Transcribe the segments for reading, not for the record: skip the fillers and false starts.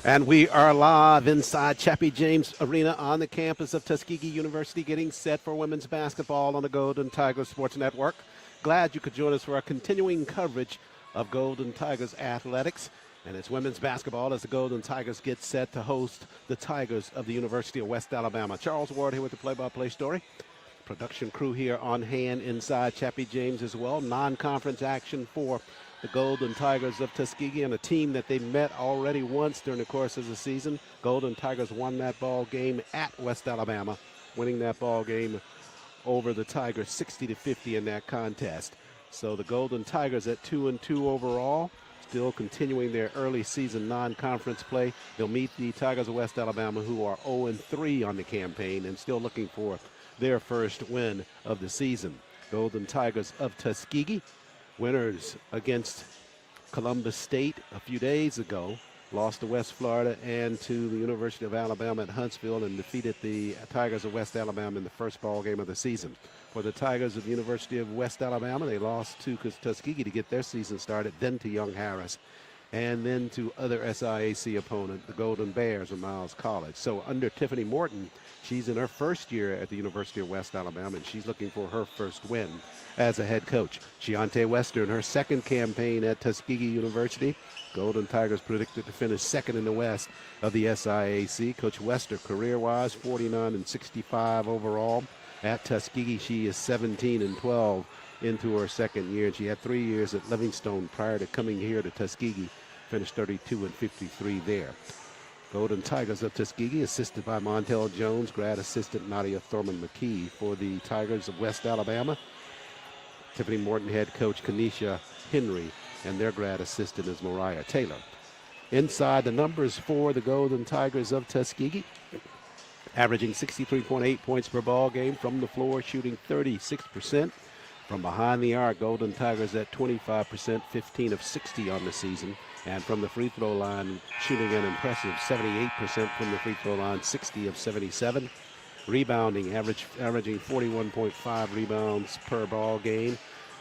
And we are live inside Chappie James Arena on the campus of Tuskegee University, getting set for women's basketball on the Golden Tigers Sports Network. Glad you could join us for our continuing coverage of Golden Tigers athletics. And it's women's basketball as the Golden Tigers get set to host the Tigers of the University of West Alabama. Charles Ward here with the play-by-play story. Production crew here on hand inside Chappie James as well. Non-conference action for the Golden Tigers of Tuskegee, and a team that they met already once during the course of the season. Golden Tigers won that ball game at West Alabama, winning that ball game over the Tigers 60-50 in that contest. So the Golden Tigers at 2-2 overall, still continuing their early season non-conference play. They'll meet the Tigers of West Alabama, who are 0-3 on the campaign and still looking for their first win of the season. Golden Tigers of Tuskegee, winners against Columbus State a few days ago, lost to West Florida and to the University of Alabama at Huntsville, and defeated the Tigers of West Alabama in the first ball game of the season. For the Tigers of the University of West Alabama, they lost to Tuskegee to get their season started, then to Young Harris, and then to other SIAC opponent, the Golden Bears of Miles College. So under Tiffany Morton, she's in her first year at the University of West Alabama, and she's looking for her first win as a head coach. Shionte Wester in her second campaign at Tuskegee University. Golden Tigers predicted to finish second in the West of the SIAC. Coach Wester, career-wise, 49-65 overall. At Tuskegee, she is 17-12 into her second year, and she had 3 years at Livingstone prior to coming here to Tuskegee. Finished 32-53 there. Golden Tigers of Tuskegee, assisted by Montel Jones, grad assistant Nadia Thurman-McKee. For the Tigers of West Alabama, Tiffany Morton head coach Kanisha Henry, and their grad assistant is Mariah Taylor. Inside the numbers for the Golden Tigers of Tuskegee, averaging 63.8 points per ball game from the floor, shooting 36%. From behind the arc, Golden Tigers at 25%, 15 of 60 on the season. And from the free throw line, shooting an impressive 78% from the free throw line, 60 of 77. Rebounding, averaging 41.5 rebounds per ball game,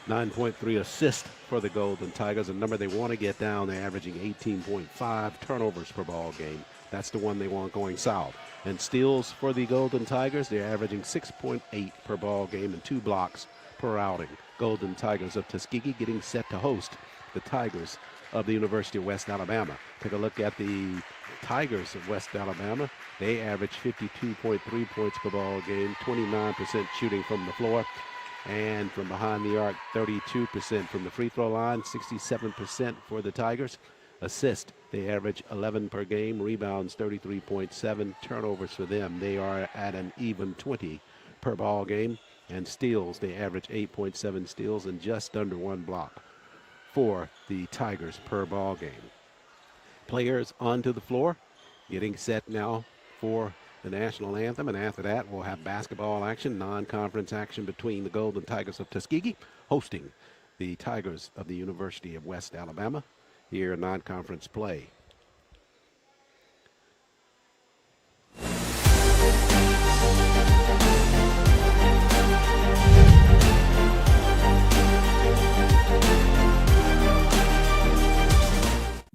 9.3 assists for the Golden Tigers, a number they want to get down. They're averaging 18.5 turnovers per ball game. That's the one they want going south. And steals for the Golden Tigers, they're averaging 6.8 per ball game and 2 blocks per outing. Golden Tigers of Tuskegee getting set to host the Tigers of the University of West Alabama. Take a look at the Tigers of West Alabama. They average 52.3 points per ball game, 29% shooting from the floor, and from behind the arc, 32% from the free throw line, 67% for the Tigers. Assist, they average 11 per game. Rebounds, 33.7. Turnovers for them, they are at an even 20 per ball game. And steals, they average 8.7 steals and just under 1 block for the Tigers per ball game. Players onto the floor, getting set now for the national anthem, and after that we'll have basketball action, non-conference action between the Golden Tigers of Tuskegee hosting the Tigers of the University of West Alabama here in non-conference play.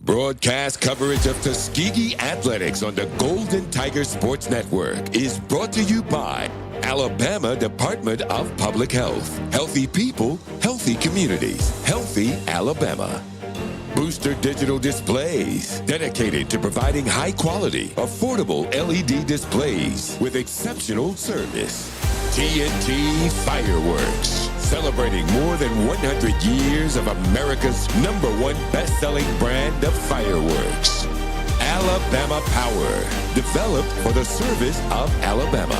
Broadcast coverage of Tuskegee Athletics on the Golden Tiger Sports Network is brought to you by Alabama Department of Public Health. Healthy people, healthy communities, healthy Alabama. Booster Digital Displays, dedicated to providing high-quality, affordable LED displays with exceptional service. TNT Fireworks, celebrating more than 100 years of America's #1 best-selling brand of fireworks. Alabama Power, developed for the service of Alabama.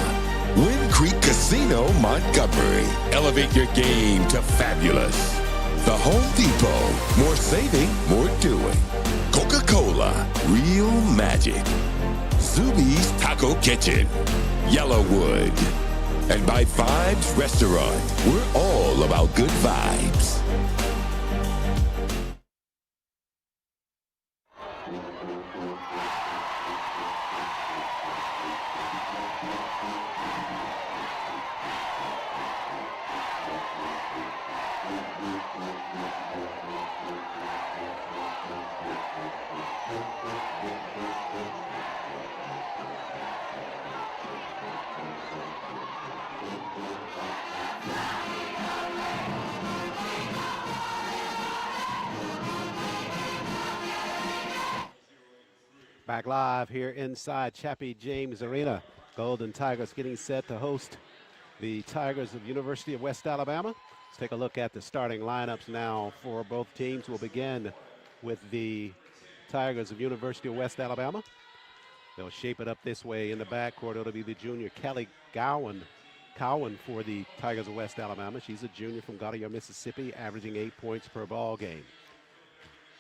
Wind Creek Casino, Montgomery. Elevate your game to fabulous. The Home Depot, more saving, more doing. Coca-Cola, real magic. Zuby's Taco Kitchen, Yellowwood. And by Vibes Restaurant, we're all about good vibes. Back live here inside Chappie James Arena. Golden Tigers getting set to host the Tigers of University of West Alabama. Let's take a look at the starting lineups now for both teams. We'll begin with the Tigers of University of West Alabama. They'll shape it up this way in the backcourt. It'll be the junior Kelly Cowan for the Tigers of West Alabama. She's a junior from Goddard, Mississippi, averaging 8 points per ball game.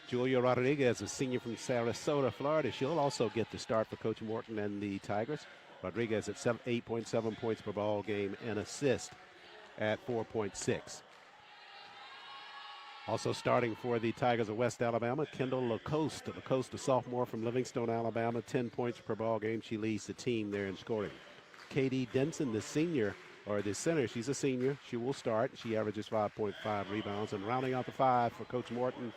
Julia Rodriguez, a senior from Sarasota, Florida. She'll also get the start for Coach Morton and the Tigers. Rodriguez at 8.7 points per ball game and assist at 4.6. Also starting for the Tigers of West Alabama, Kendall Lacoste. Lacoste, a sophomore from Livingstone, Alabama, 10 points per ball game. She leads the team there in scoring. Katie Denson, the center, she's a senior. She will start. She averages 5.5 rebounds. And rounding out the five for Coach Morton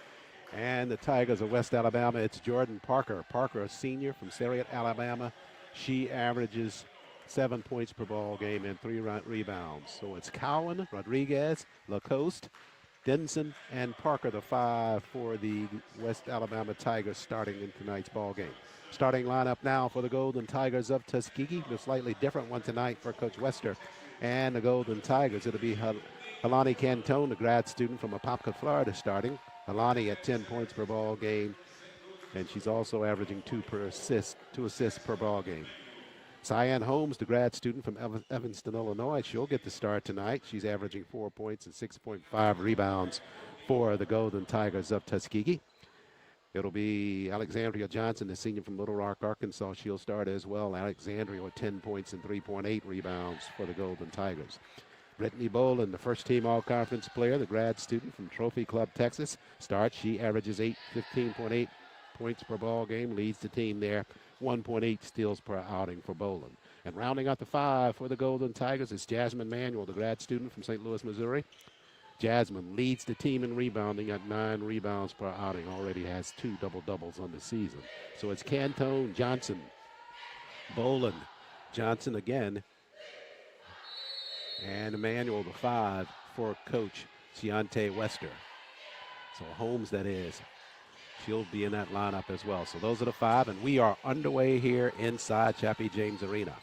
and the Tigers of West Alabama, it's Jordan Parker. Parker, a senior from Sarriette, Alabama. She averages 7 points per ball game and 3 rebounds. So it's Cowan, Rodriguez, Lacoste, Denson, and Parker, the five for the West Alabama Tigers starting in tonight's ball game. Starting lineup now for the Golden Tigers of Tuskegee. A slightly different one tonight for Coach Wester and the Golden Tigers. It'll be Helani Cantone, the grad student from Apopka, Florida, starting. Helani at 10 points per ball game, and she's also averaging 2 assists per ball game. Cyan Holmes, the grad student from Evanston, Illinois, she'll get the start tonight. She's averaging 4 points and 6.5 rebounds for the Golden Tigers of Tuskegee. It'll be Alexandria Johnson, the senior from Little Rock, Arkansas. She'll start as well. Alexandria with 10 points and 3.8 rebounds for the Golden Tigers. Brittany Boland, the first-team all-conference player, the grad student from Trophy Club, Texas, starts. She averages 15.8 points per ball game, leads the team there, 1.8 steals per outing for Boland. And rounding out the five for the Golden Tigers is Jasmine Manuel, the grad student from St. Louis, Missouri. Jasmine leads the team in rebounding at 9 rebounds per outing, already has 2 double-doubles on the season. So it's Cantone, Johnson, Boland, Johnson again, and Emmanuel, the five for Coach Ciante Wester. So Holmes, that is. She'll be in that lineup as well. So those are the five, and we are underway here inside Chappie James Arena.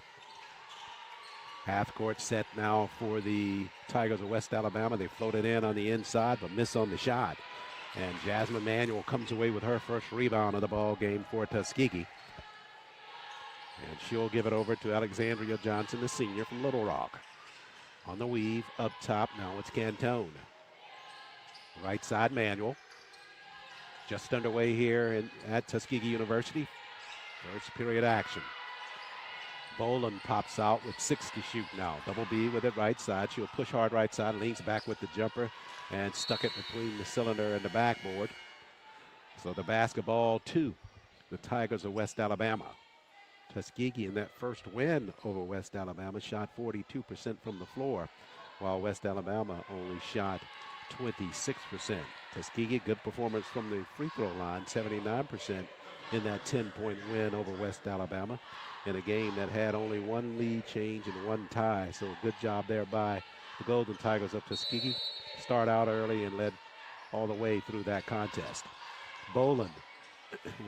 Half court set now for the Tigers of West Alabama. They floated in on the inside, but miss on the shot. And Jasmine Manuel comes away with her first rebound of the ball game for Tuskegee. And she'll give it over to Alexandria Johnson, the senior from Little Rock. On the weave, up top, now it's Cantone. Right side manual. Just underway here at Tuskegee University. First period action. Boland pops out with 6 to shoot now. Double B with it right side. She'll push hard right side, leans back with the jumper, and stuck it between the cylinder and the backboard. So the basketball to the Tigers of West Alabama. Tuskegee in that first win over West Alabama shot 42% from the floor, while West Alabama only shot 26%. Tuskegee, good performance from the free throw line, 79% in that 10-point win over West Alabama in a game that had only one lead change and one tie. So good job there by the Golden Tigers of Tuskegee. Start out early and led all the way through that contest. Boland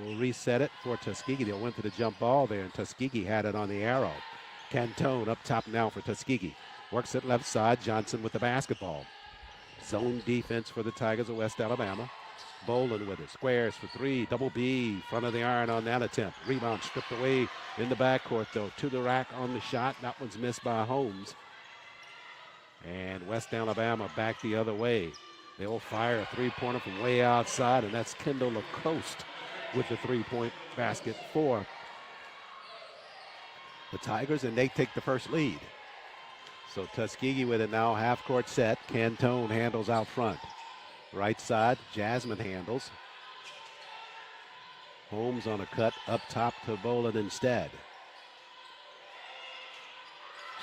will reset it for Tuskegee. They went to the jump ball there, and Tuskegee had it on the arrow. Cantone up top now for Tuskegee. Works it left side. Johnson with the basketball. Zone defense for the Tigers of West Alabama. Boland with it. Squares for 3. Double B. Front of the iron on that attempt. Rebound stripped away in the backcourt, though. To the rack on the shot. That one's missed by Holmes. And West Alabama back the other way. They'll fire a three-pointer from way outside, and that's Kendall LaCoste with the three-point basket for the Tigers, and they take the first lead. So Tuskegee with it now, half-court set. Cantone handles out front. Right side, Jasmine handles. Holmes on a cut, up top to Boland instead.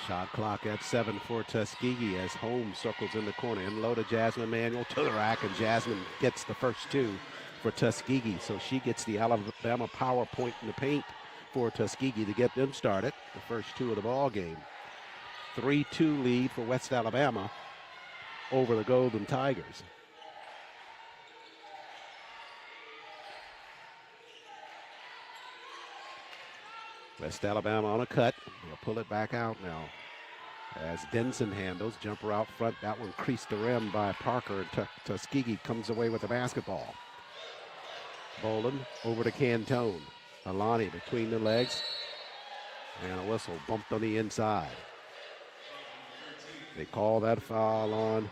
Shot clock at 7 for Tuskegee as Holmes circles in the corner. And low to Jasmine Manuel to the rack, and Jasmine gets the first 2 for Tuskegee. So she gets the Alabama power point in the paint for Tuskegee to get them started. The first 2 of the ball game. 3-2 lead for West Alabama over the Golden Tigers. West Alabama on a cut. They'll pull it back out now as Denson handles. Jumper out front. That one creased the rim by Parker. Tuskegee comes away with the basketball. Boland over to Cantone. Alani between the legs. And a whistle bumped on the inside. They call that foul on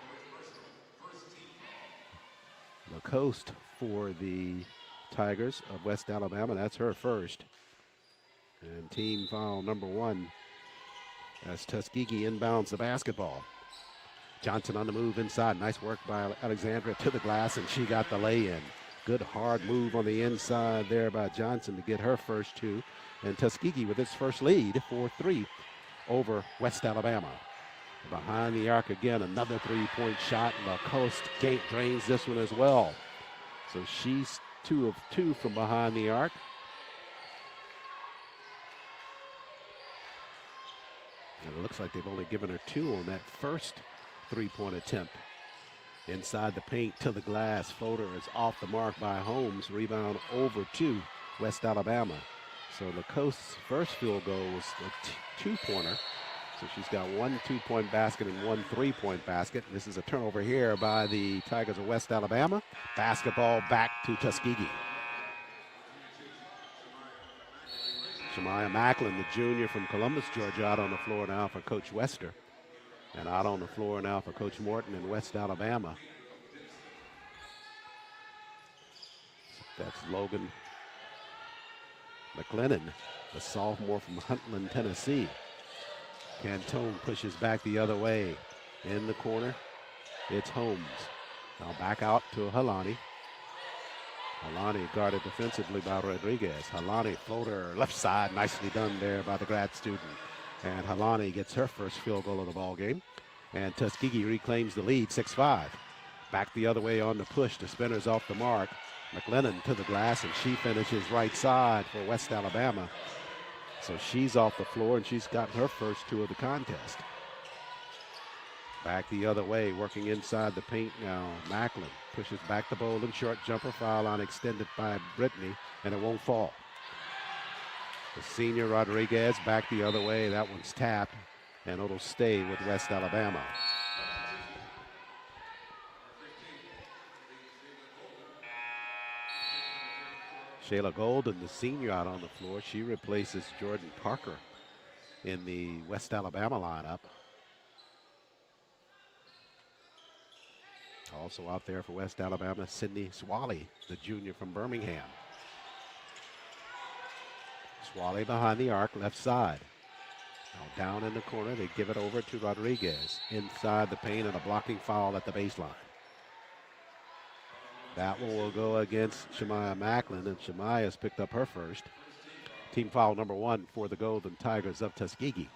LaCoste for the Tigers of West Alabama. That's her first. And team foul number 1 as Tuskegee inbounds the basketball. Johnson on the move inside. Nice work by Alexandra to the glass, and she got the lay-in. Good hard move on the inside there by Johnson to get her first 2. And Tuskegee with its first lead, 4-3 over West Alabama. Behind the arc again, another three-point shot. LaCoste drains this one as well. So she's 2 of 2 from behind the arc. And it looks like they've only given her 2 on that first three-point attempt. Inside the paint to the glass. Floater is off the mark by Holmes. Rebound over to West Alabama. So LaCoste's first field goal was a 2-pointer. So she's got 1 2-point basket and 1 3-point basket. This is a turnover here by the Tigers of West Alabama. Basketball back to Tuskegee. Shemaya Macklin, the junior from Columbus, Georgia, out on the floor now for Coach Wester. And out on the floor now for Coach Morton in West Alabama. That's Logan McLennan, the sophomore from Huntland, Tennessee. Cantone pushes back the other way. In the corner, it's Holmes. Now back out to Halani. Halani guarded defensively by Rodriguez. Halani floater left side, nicely done there by the grad student. And Halani gets her first field goal of the ball game. And Tuskegee reclaims the lead, 6-5. Back the other way on the push. The spinner's off the mark. McLennan to the glass, and she finishes right side for West Alabama. So she's off the floor, and she's gotten her first 2 of the contest. Back the other way, working inside the paint now. Macklin pushes back the Boland. Short jumper, foul line extended by Brittany, and it won't fall. The senior Rodriguez back the other way. That one's tapped, and it'll stay with West Alabama. Shayla Golden, the senior, out on the floor. She replaces Jordan Parker in the West Alabama lineup. Also out there for West Alabama, Sydney Swally, the junior from Birmingham. Swally behind the arc, left side. Now down in the corner, they give it over to Rodriguez. Inside the paint and a blocking foul at the baseline. That one will go against Shemaya Macklin, and Shemaya's picked up her first. Team foul number 1 for the Golden Tigers of Tuskegee.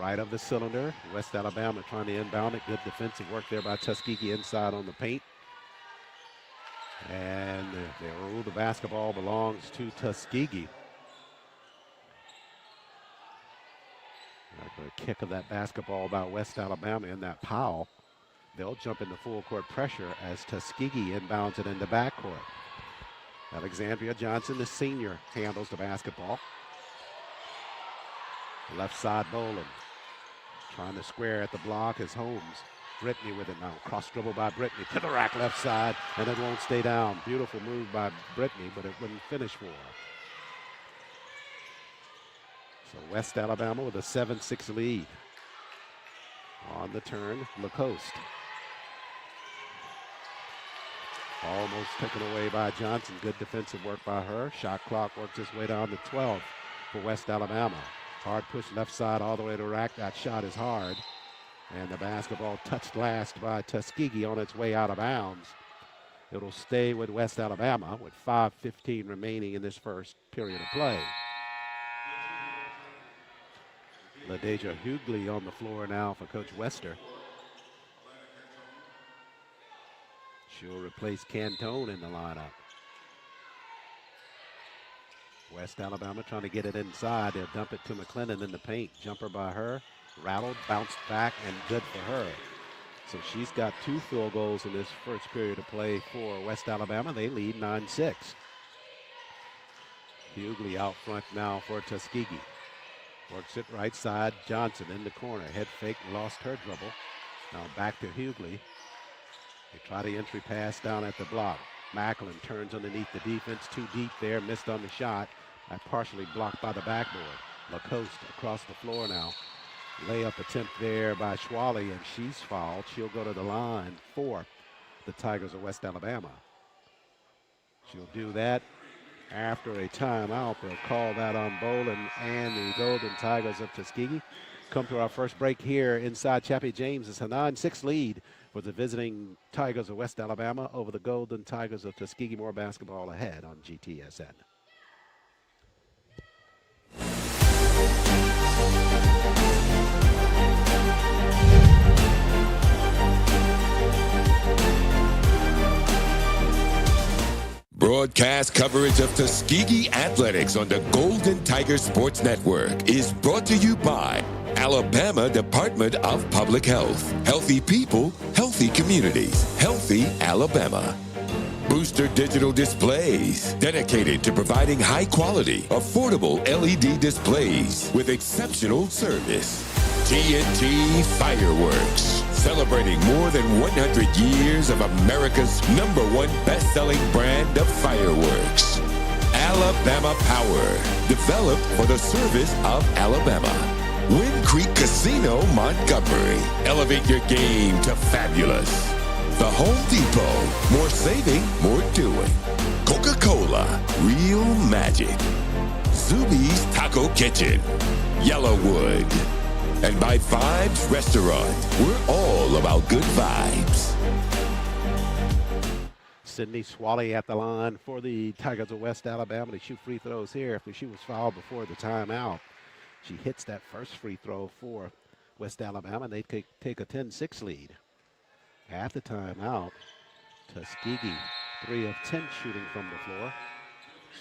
Right of the cylinder, West Alabama trying to inbound it. Good defensive work there by Tuskegee inside on the paint. And they rule the basketball belongs to Tuskegee. The kick of that basketball by West Alabama in that Powell. They'll jump into full court pressure as Tuskegee inbounds it into backcourt. Alexandria Johnson, the senior, handles the basketball. Left side Boland. Trying to square at the block is Holmes. Brittany with it now. Cross dribble by Brittany to the rack left side, and it won't stay down. Beautiful move by Brittany, but it wouldn't finish for her. So West Alabama with a 7-6 lead. On the turn, Lacoste. Almost taken away by Johnson. Good defensive work by her. Shot clock works its way down to 12 for West Alabama. Hard push left side all the way to rack. That shot is hard. And the basketball touched last by Tuskegee on its way out of bounds. It'll stay with West Alabama with 5:15 remaining in this first period of play. LaDeja Hughley on the floor now for Coach Wester. She'll replace Cantone in the lineup. West Alabama trying to get it inside. They'll dump it to McClendon in the paint. Jumper by her. Rattled, bounced back, and good for her. So she's got 2 field goals in this first period of play for West Alabama. They lead 9-6. Hughley out front now for Tuskegee. Works it right side. Johnson in the corner. Head fake, lost her dribble. Now back to Hughley. They try the entry pass down at the block. Macklin turns underneath the defense. Too deep there, missed on the shot. Partially blocked by the backboard. Lacoste across the floor now. Layup attempt there by Schwally, and she's fouled. She'll go to the line for the Tigers of West Alabama. She'll do that after a timeout. They'll call that on Boland and the Golden Tigers of Tuskegee. Come to our first break here inside Chappie James. It's a 9-6 lead for the visiting Tigers of West Alabama over the Golden Tigers of Tuskegee. More basketball ahead on GTSN. Broadcast coverage of Tuskegee Athletics on the Golden Tiger Sports Network is brought to you by Alabama Department of Public Health. Healthy people, healthy communities, healthy Alabama. Booster Digital Displays, dedicated to providing high-quality, affordable LED displays with exceptional service. TNT Fireworks, celebrating more than 100 years of America's #1 best-selling brand of fireworks. Alabama Power, developed for the service of Alabama. Wind Creek Casino, Montgomery. Elevate your game to fabulous. The Home Depot, more saving, more doing. Coca-Cola, real magic. Zuby's Taco Kitchen, Yellowwood. And by Vibes Restaurant, we're all about good vibes. Sydney Swally at the line for the Tigers of West Alabama. They shoot free throws here after she was fouled before the timeout. She hits that first free throw for West Alabama. They take a 10-6 lead. At the timeout, Tuskegee 3 of 10 shooting from the floor.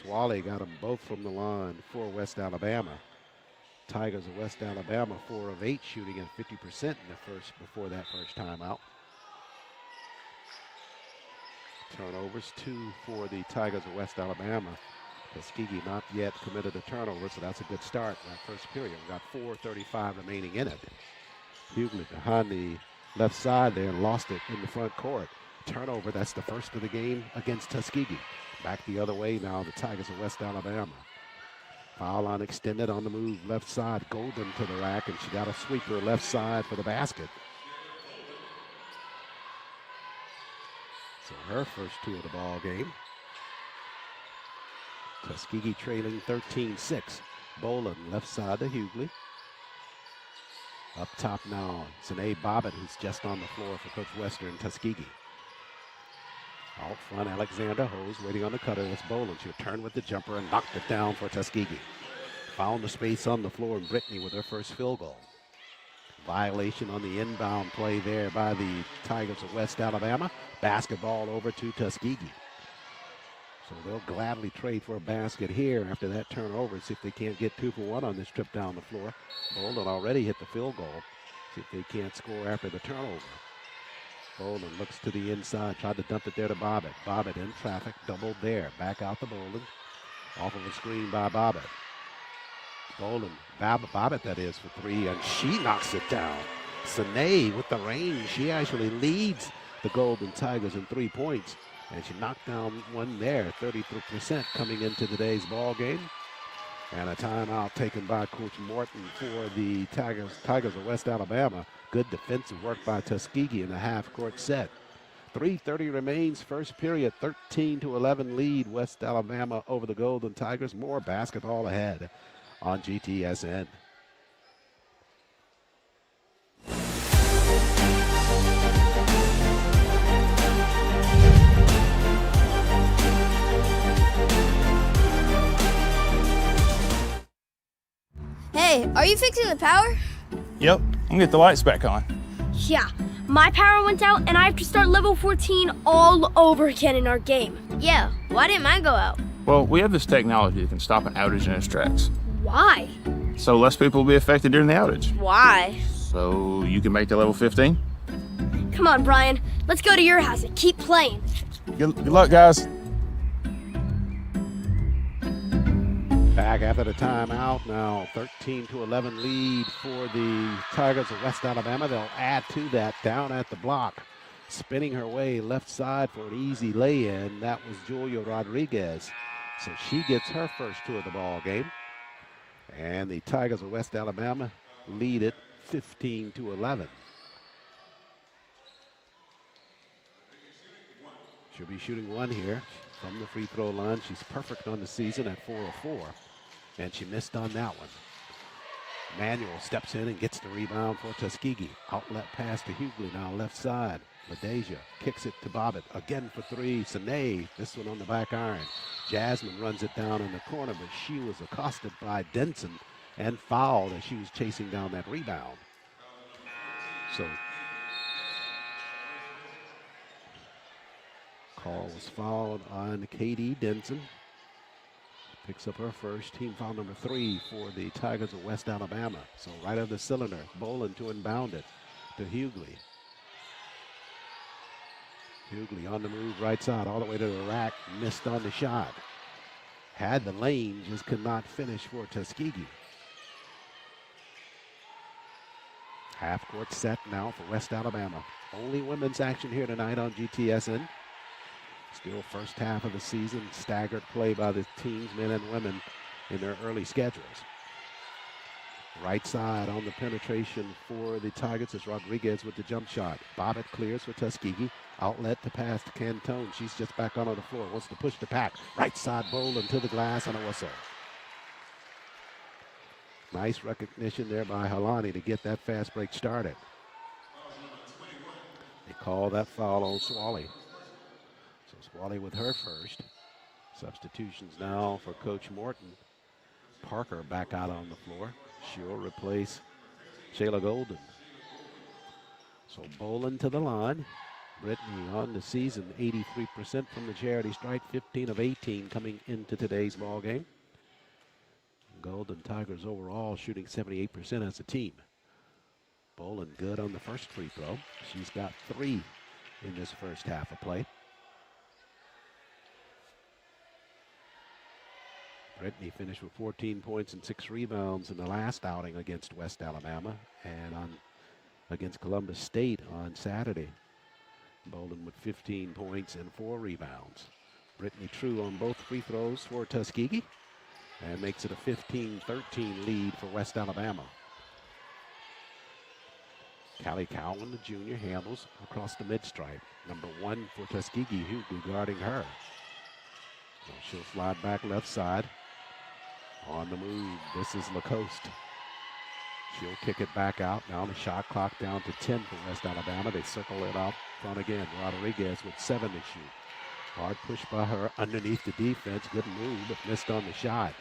Swally got them both from the line for West Alabama. Tigers of West Alabama 4 of 8 shooting at 50% before that first timeout. Turnovers 2 for the Tigers of West Alabama. Tuskegee not yet committed a turnover, so that's a good start in that first period. We got 4:35 remaining in it. Hughley behind the left side there and lost it in the front court. Turnover, that's the first of the game against Tuskegee. Back the other way now, the Tigers of West Alabama. Foul line extended on the move, left side, Golden to the rack, and she got a sweeper left side for the basket. So her first two of the ball game. Tuskegee trailing 13-6. Boland left side to Hughley. Up top now, Zanae Bobbitt, who's just on the floor for Coach Wester and Tuskegee. Out front, Alexander Hose waiting on the cutter. That's Boland. She'll turn with the jumper and knocked it down for Tuskegee. Found the space on the floor, and Brittany with her first field goal. Violation on the inbound play there by the Tigers of West Alabama. Basketball over to Tuskegee. So they'll gladly trade for a basket here after that turnover. See if they can't get 2 for 1 on this trip down the floor. Boland already hit the field goal. See if they can't score after the turnover. Boland looks to the inside, tried to dump it there to Bobbitt. Bobbitt in traffic, doubled there. Back out to Boland. Off of a screen by Bobbitt. Boland, Bobbitt that is, for three, and she knocks it down. Sine with the range. She actually leads the Golden Tigers in 3 points. And she knocked down one there, 33% coming into today's ball game. And a timeout taken by Coach Morton for the Tigers of West Alabama. Good defensive work by Tuskegee in the half-court set. 3:30 remains, first period, 13-11 lead, West Alabama over the Golden Tigers. More basketball ahead on GTSN. Hey, are you fixing the power? Yep, I'm gonna get the lights back on. Yeah, my power went out and I have to start level 14 all over again in our game. Yeah, why didn't mine go out? Well, we have this technology that can stop an outage in its tracks. Why? So less people will be affected during the outage. Why? So you can make the level 15? Come on, Brian. Let's go to your house and keep playing. Good luck, guys. Back after the timeout now, 13-11 lead for the Tigers of West Alabama. They'll add to that down at the block. Spinning her way left side for an easy lay-in. That was Julia Rodriguez. So she gets her first two of the ball game. And the Tigers of West Alabama lead it 15-11. She'll be shooting one here from the free throw line. She's perfect on the season at 4 of 4. And she missed on that one. Manuel steps in and gets the rebound for Tuskegee. Outlet pass to Hughley now left side. LaDeja kicks it to Bobbitt. Again for three. Sine, this one on the back iron. Jasmine runs it down in the corner, but she was accosted by Denson and fouled as she was chasing down that rebound. So call was fouled on Katie Denson. Picks up her first, team foul number 3 for the Tigers of West Alabama. So right of the cylinder, Boland to inbound it to Hughley. Hughley on the move right side, all the way to the rack, missed on the shot. Had the lane, just could not finish for Tuskegee. Half court set now for West Alabama. Only women's action here tonight on GTSN. Still first half of the season, staggered play by the teams, men and women, in their early schedules. Right side on the penetration for the Tigers is Rodriguez with the jump shot. Bobbitt clears for Tuskegee. Outlet to pass to Cantone. She's just back on the floor, wants to push the pack. Right side Boland to the glass and a whistle. Nice recognition there by Halani to get that fast break started. They call that foul on Swally. Swally with her first. Substitutions now for Coach Morton. Parker back out on the floor. She'll replace Shayla Golden. So Boland to the line. Brittany on the season, 83% from the charity stripe, 15 of 18 coming into today's ball game. Golden Tigers overall shooting 78% as a team. Boland good on the first free throw. She's got 3 in this first half of play. Brittany finished with 14 points and 6 rebounds in the last outing against West Alabama and against Columbus State on Saturday. Boland with 15 points and 4 rebounds. Brittany true on both free throws for Tuskegee. and makes it a 15-13 lead for West Alabama. Callie Cowan, the junior, handles across the mid-stripe. Number 1 for Tuskegee, Hughley guarding her. So she'll slide back left side. On the move, this is Lacoste. She'll kick it back out. Now the shot clock down to 10 for West Alabama. They circle it out front again. Rodriguez with 7 to shoot. Hard push by her underneath the defense. Good move, but missed on the shot.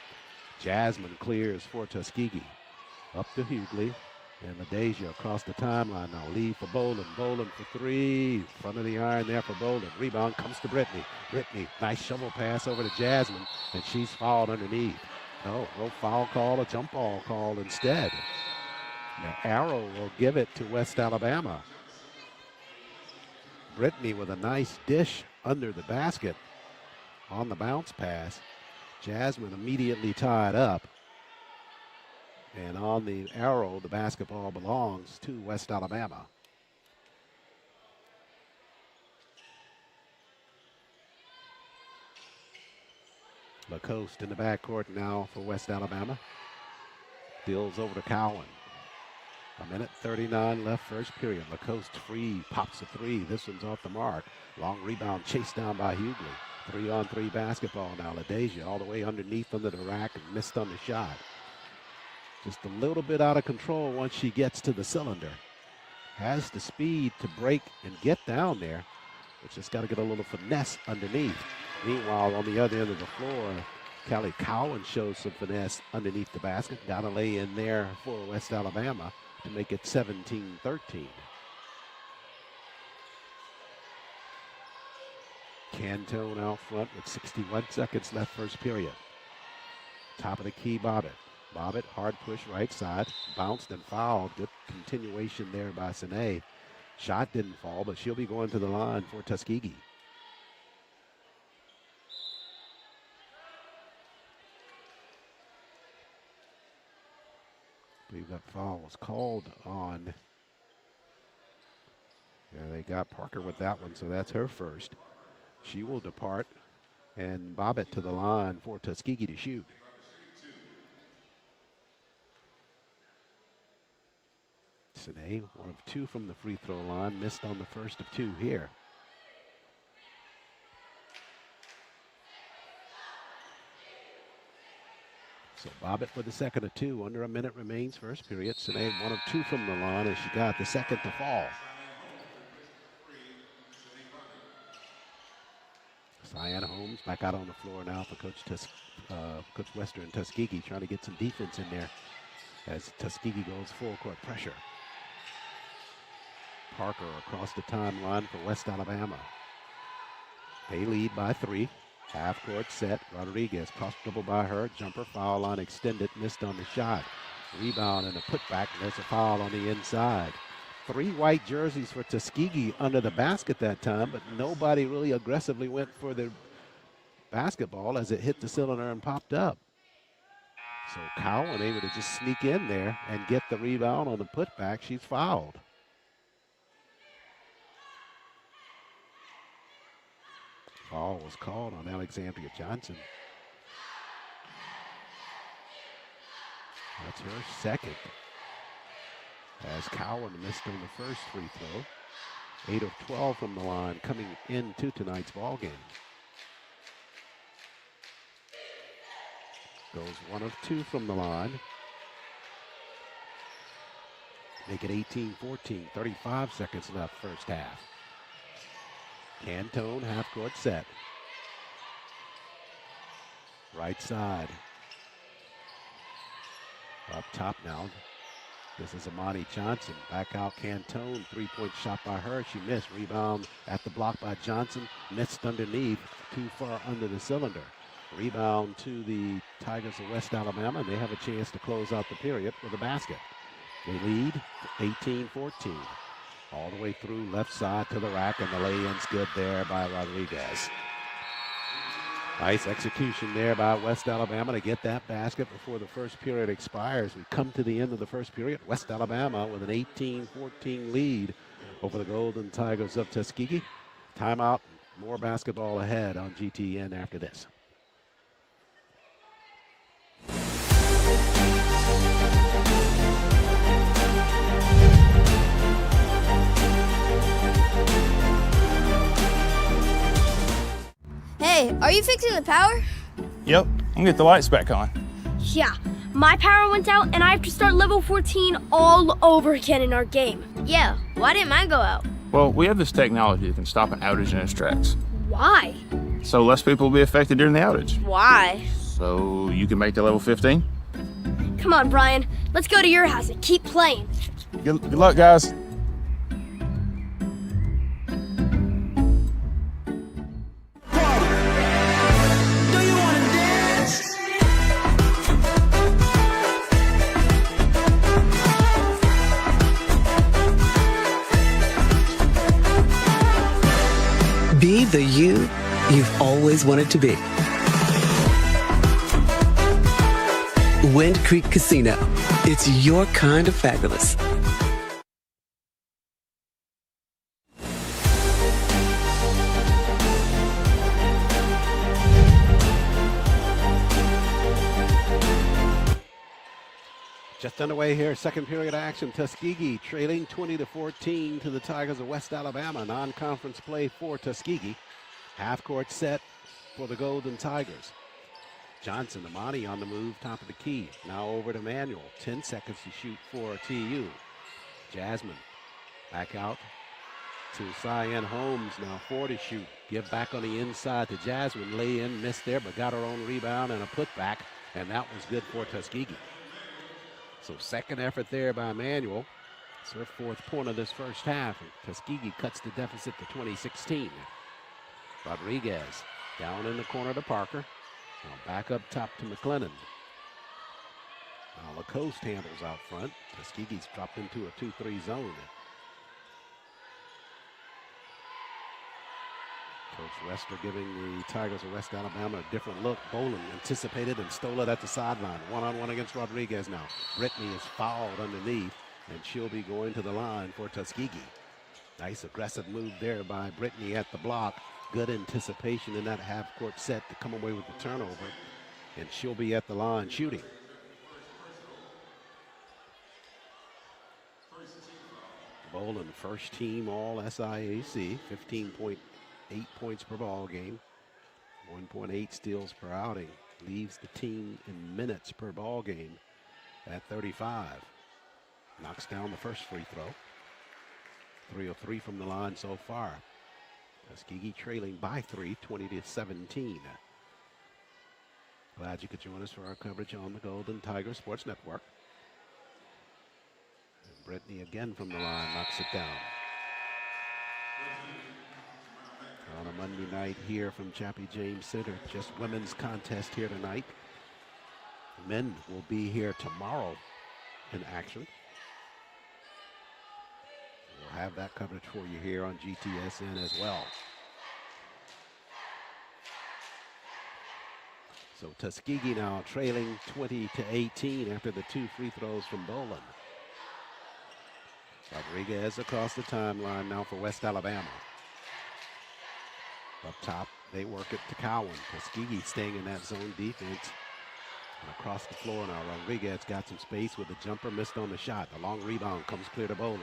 Jasmine clears for Tuskegee. Up to Hughley. And LaDeja across the timeline now. Lead for Boland. Boland for 3. Front of the iron there for Boland. Rebound comes to Brittany. Brittany, nice shovel pass over to Jasmine. And she's fouled underneath. No foul call, a jump ball call instead. The arrow will give it to West Alabama. Brittany with a nice dish under the basket on the bounce pass. Jasmine immediately tied up. And on the arrow, the basketball belongs to West Alabama. Lacoste in the backcourt now for West Alabama. Deals over to Cowan. 1:39 left first period. Lacoste free, pops a 3. This one's off the mark. Long rebound chased down by Hughley. 3-on-3 basketball now. LaDeja all the way underneath under the rack and missed on the shot. Just a little bit out of control once she gets to the cylinder. Has the speed to break and get down there, but just got to get a little finesse underneath. Meanwhile, on the other end of the floor, Callie Cowan shows some finesse underneath the basket. Got to lay in there for West Alabama to make it 17-13. Cantone out front with 61 seconds left first period. Top of the key, Bobbitt. Bobbitt, hard push right side, bounced and fouled. Good continuation there by Sine. Shot didn't fall, but she'll be going to the line for Tuskegee. I believe that foul was called on. Yeah, they got Parker with that one, so that's her first. She will depart, and Bobbitt to the line for Tuskegee to shoot. Sine, 1 of 2 from the free throw line, missed on the first of 2 here. So Bobbitt for the second of 2, under a minute remains first period. Sine 1 of 2 from the line as she got the second to fall. Cyan Holmes back out on the floor now for Coach Wester and Tuskegee, trying to get some defense in there as Tuskegee goes full court pressure. Parker across the timeline for West Alabama. They lead by 3. Half court set. Rodriguez cross dribble by her. Jumper, foul line extended, missed on the shot. Rebound and a putback, and there's a foul on the inside. 3 white jerseys for Tuskegee under the basket that time, but nobody really aggressively went for the basketball as it hit the cylinder and popped up. So Cowan able to just sneak in there and get the rebound on the putback. She's fouled. Foul was called on Alexandria Johnson. That's her second. As Cowan missed on the first free throw. 8 of 12 from the line coming into tonight's ball game. Goes 1 of 2 from the line. Make it 18-14, 35 seconds left first half. Cantone half court set. Right side. Up top now. This is Amani Johnson. Back out Cantone. 3-point shot by her. She missed. Rebound at the block by Johnson. Missed underneath. Too far under the cylinder. Rebound to the Tigers of West Alabama. And they have a chance to close out the period with a basket. They lead 18-14. All the way through left side to the rack, and the lay-in's good there by Rodriguez. Nice execution there by West Alabama to get that basket before the first period expires. We come to the end of the first period. West Alabama with an 18-14 lead over the Golden Tigers of Tuskegee. Timeout, more basketball ahead on GTN after this. Hey, are you fixing the power? Yep, I'm gonna get the lights back on. Yeah, my power went out and I have to start level 14 all over again in our game. Yeah, why didn't mine go out? Well, we have this technology that can stop an outage in its tracks. Why? So less people will be affected during the outage. Why? So you can make to level 15? Come on, Brian. Let's go to your house and keep playing. Good luck, guys. Be the you you've always wanted to be. Wind Creek Casino. It's your kind of fabulous. Just underway here, second period action. Tuskegee trailing 20-14 to the Tigers of West Alabama. Non-conference play for Tuskegee. Half-court set for the Golden Tigers. Johnson, Amani on the move, top of the key. Now over to Manuel. 10 seconds to shoot for TU. Jasmine back out to Cyan Holmes. Now 4 to shoot. Give back on the inside to Jasmine. Lay in, missed there, but got her own rebound and a putback, and that was good for Tuskegee. So second effort there by Manuel. It's her 4th point of this first half. And Tuskegee cuts the deficit to 20-16. Rodriguez down in the corner to Parker. Now back up top to McLennan. Now Lacoste handles out front. Tuskegee's dropped into a 2-3 zone. Coach Rester giving the Tigers of West Alabama a different look. Boland anticipated and stole it at the sideline. One-on-one against Rodriguez now. Brittany is fouled underneath, and she'll be going to the line for Tuskegee. Nice aggressive move there by Brittany at the block. Good anticipation in that half-court set to come away with the turnover, and she'll be at the line shooting. Boland, first team All-SIAC, 15.8 points per ball game, 1.8 steals per outing. Leaves the team in minutes per ball game at 35. Knocks down the first free throw. 3 of 3 from the line so far. Tuskegee trailing by 3, 20-17. Glad you could join us for our coverage on the Golden Tiger Sports Network. And Brittany again from the line knocks it down. On a Monday night here from Chappie James Center, just women's contest here tonight. Men will be here tomorrow in action. We'll have that coverage for you here on GTSN as well. So Tuskegee now trailing 20-18 after the 2 free throws from Boland. Rodriguez across the timeline now for West Alabama. Up top, they work it to Cowan. Tuskegee staying in that zone defense. And across the floor now, Rodriguez got some space with a jumper, missed on the shot. The long rebound comes clear to Boland.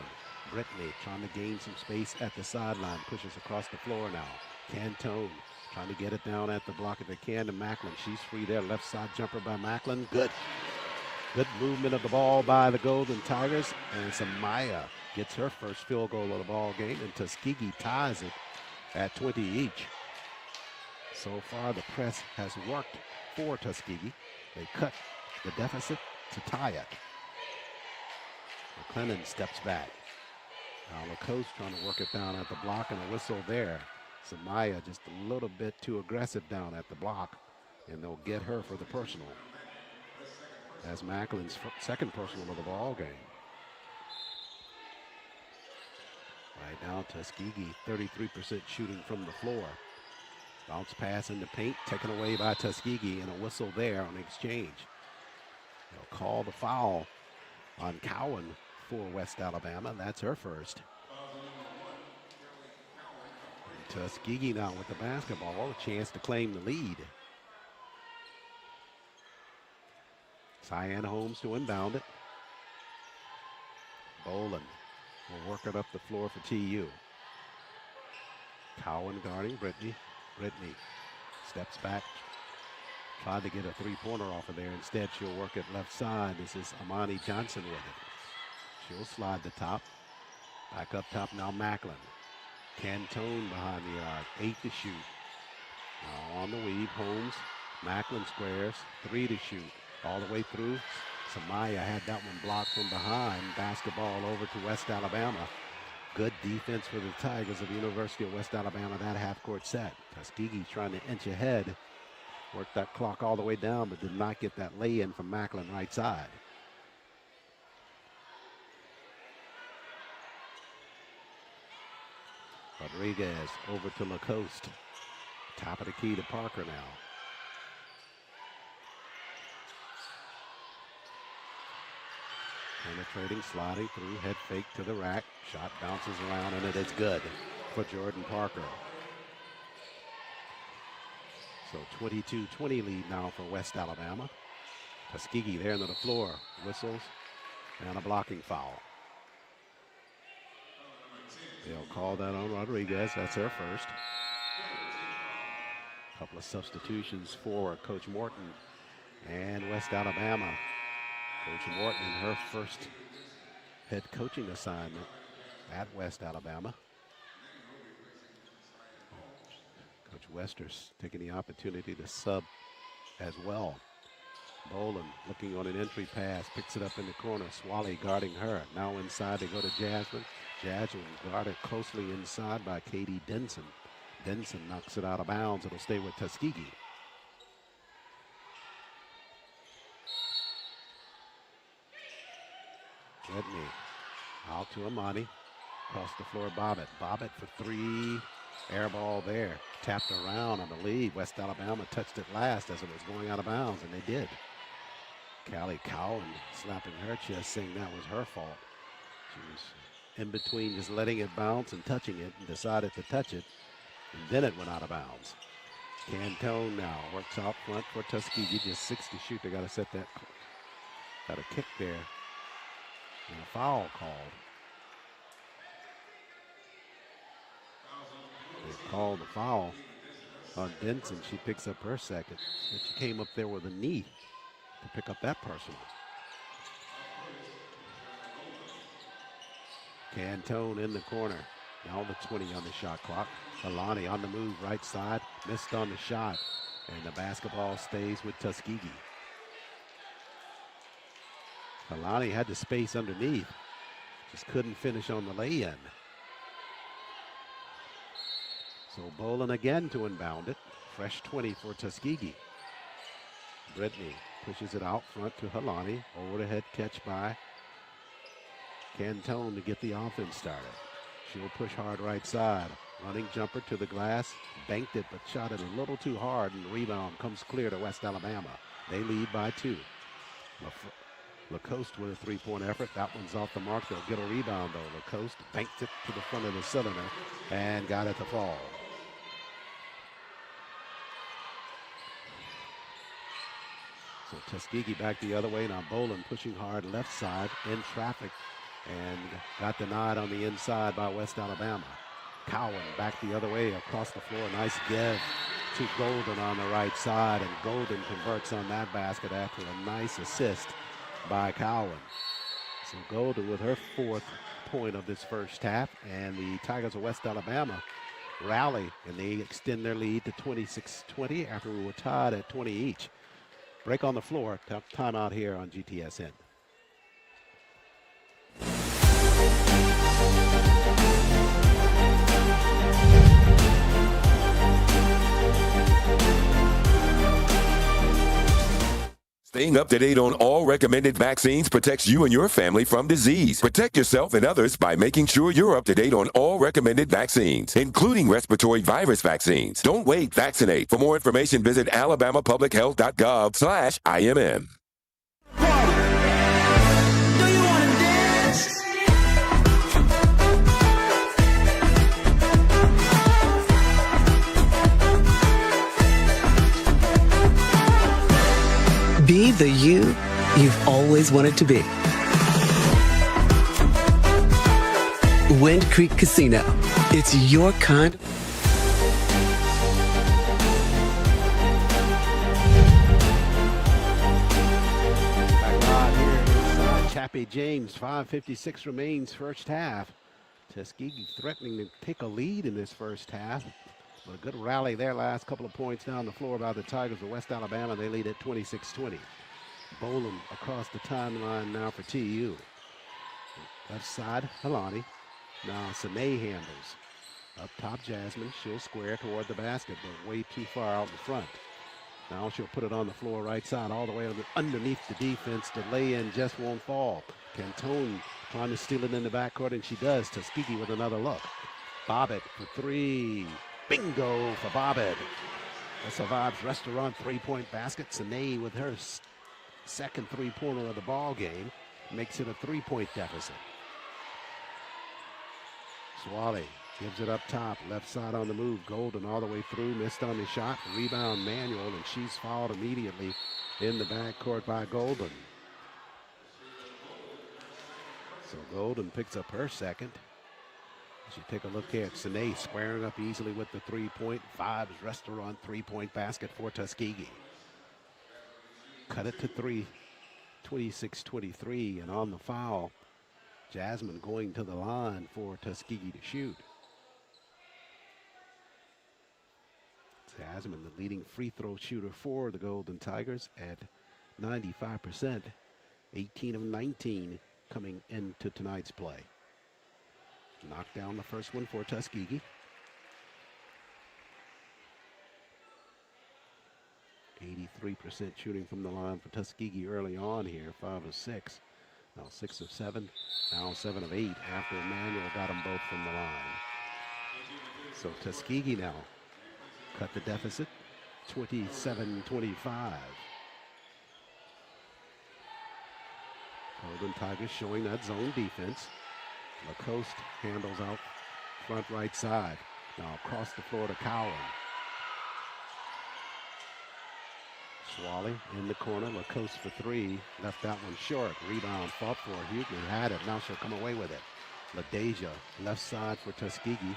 Brittany trying to gain some space at the sideline, pushes across the floor now. Cantone trying to get it down at the block if they can to Macklin. She's free there, left side jumper by Macklin. Good. Good movement of the ball by the Golden Tigers. And Samaya gets her first field goal of the ball game, and Tuskegee ties it at 20 each. So far, the press has worked for Tuskegee. They cut the deficit to tie it. McLennan steps back. Now Lacoste trying to work it down at the block, and a whistle there. Samaya just a little bit too aggressive down at the block, and they'll get her for the personal. That's Macklin's second personal of the ball game. Right now, Tuskegee 33% shooting from the floor. Bounce pass in the paint, taken away by Tuskegee, and a whistle there on the exchange. They'll call the foul on Cowan for West Alabama. That's her first. And Tuskegee now with the basketball, a chance to claim the lead. Cyan Holmes to inbound it. Boland will work it up the floor for TU. Cowan guarding Brittany. Brittany Steps back. Tried to get a three-pointer off of there. Instead, she'll work it left side. This is Amani Johnson with it. She'll slide the top. Back up top now, Macklin. Cantone behind the arc. 8 to shoot. Now on the weave, Holmes. Macklin squares. 3 to shoot. All the way through. Samaya had that one blocked from behind. Basketball over to West Alabama. Good defense for the Tigers of the University of West Alabama, that half-court set. Tuskegee trying to inch ahead. Worked that clock all the way down, but did not get that lay-in from Macklin right side. Rodriguez over to Lacoste. Top of the key to Parker now. Penetrating, sliding through, head fake to the rack. Shot bounces around, and it is good for Jordan Parker. So 22-20 lead now for West Alabama. Tuskegee there into the floor. Whistles and a blocking foul. They'll call that on Rodriguez. That's their first. A couple of substitutions for Coach Morton and West Alabama. Coach Morton in her first head coaching assignment at West Alabama. Coach Wester's taking the opportunity to sub as well. Boland looking on an entry pass, picks it up in the corner. Swally guarding her. Now inside they go to Jasmine. Jasmine guarded closely inside by Katie Denson. Denson knocks it out of bounds. It'll stay with Tuskegee. Whitney out to Amani. Across the floor, Bobbitt. Bobbitt for 3. Air ball there. Tapped around, I believe. West Alabama touched it last as it was going out of bounds, and they did. Callie Cowan slapping her chest, saying that was her fault. She was in between just letting it bounce and touching it, and decided to touch it, and then it went out of bounds. Cantone now works out front for Tuskegee. Just 6 to shoot. They got to set that. Got a kick there. And a foul called. They called the foul on Denson. She picks up her second. And she came up there with a knee to pick up that personal. Cantone in the corner. Now the 20 on the shot clock. Alani on the move, right side. Missed on the shot. And the basketball stays with Tuskegee. Alani had the space underneath. Just couldn't finish on the lay-in. So Boland again to inbound it. Fresh 20 for Tuskegee. Brittany pushes it out front to Halani. Over the head catch by Cantone to get the offense started. She'll push hard right side. Running jumper to the glass. Banked it, but shot it a little too hard, and the rebound comes clear to West Alabama. They lead by 2. Lacoste with a three-point effort. That one's off the mark. They'll get a rebound, though. Lacoste banked it to the front of the cylinder and got it to fall. So Tuskegee back the other way. Now Boland pushing hard left side in traffic and got denied on the inside by West Alabama. Cowan back the other way across the floor. Nice give to Golden on the right side, and Golden converts on that basket after a nice assist by Cowan. So Golden with her 4th point of this first half, and the Tigers of West Alabama rally, and they extend their lead to 26-20 after we were tied at 20 each. Break on the floor. Timeout here on GTSN. Staying up to date on all recommended vaccines protects you and your family from disease. Protect yourself and others by making sure you're up to date on all recommended vaccines, including respiratory virus vaccines. Don't wait, vaccinate. For more information, visit alabamapublichealth.gov/IMM. Be the you you've always wanted to be. Wind Creek Casino. It's your kind. Chappie James, 5:56 remains first half. Tuskegee threatening to take a lead in this first half. But a good rally there, last couple of points down the floor by the Tigers of West Alabama. They lead at 26-20. Boland across the timeline now for TU. Left side, Helani. Now Sine handles. Up top, Jasmine. She'll square toward the basket, but way too far out in front. Now she'll put it on the floor right side, all the way underneath the defense. The lay-in just won't fall. Cantone trying to steal it in the backcourt, and she does. Tuskegee with another look. Bobbitt for three. Bingo for Bobbitt. That survives restaurant three-point basket. Sine with her second three-pointer of the ball game makes it a three-point deficit. Swally gives it up top, left side on the move. Golden all the way through, missed on the shot. Rebound Manual, and she's fouled immediately in the backcourt by Golden. So Golden picks up her second. As you take a look here at Sine squaring up easily with the three-point. Vibes restaurant three-point basket for Tuskegee. Cut it to three, 26-23, and on the foul, Jasmine going to the line for Tuskegee to shoot. Jasmine, the leading free throw shooter for the Golden Tigers at 95%, 18 of 19 coming into tonight's play. Knocked down the first one for Tuskegee. 83% shooting from the line for Tuskegee early on here, 5 of 6. Now 6 of 7, now 7 of 8 after Emmanuel got them both from the line. So Tuskegee now cut the deficit, 27-25. Golden Tigers showing that zone defense. Lacoste handles out front right side. Now across the floor to Cowan. Swally in the corner. Lacoste for three. Left that one short. Rebound fought for. Hughley had it. Now she'll come away with it. LaDeja left side for Tuskegee.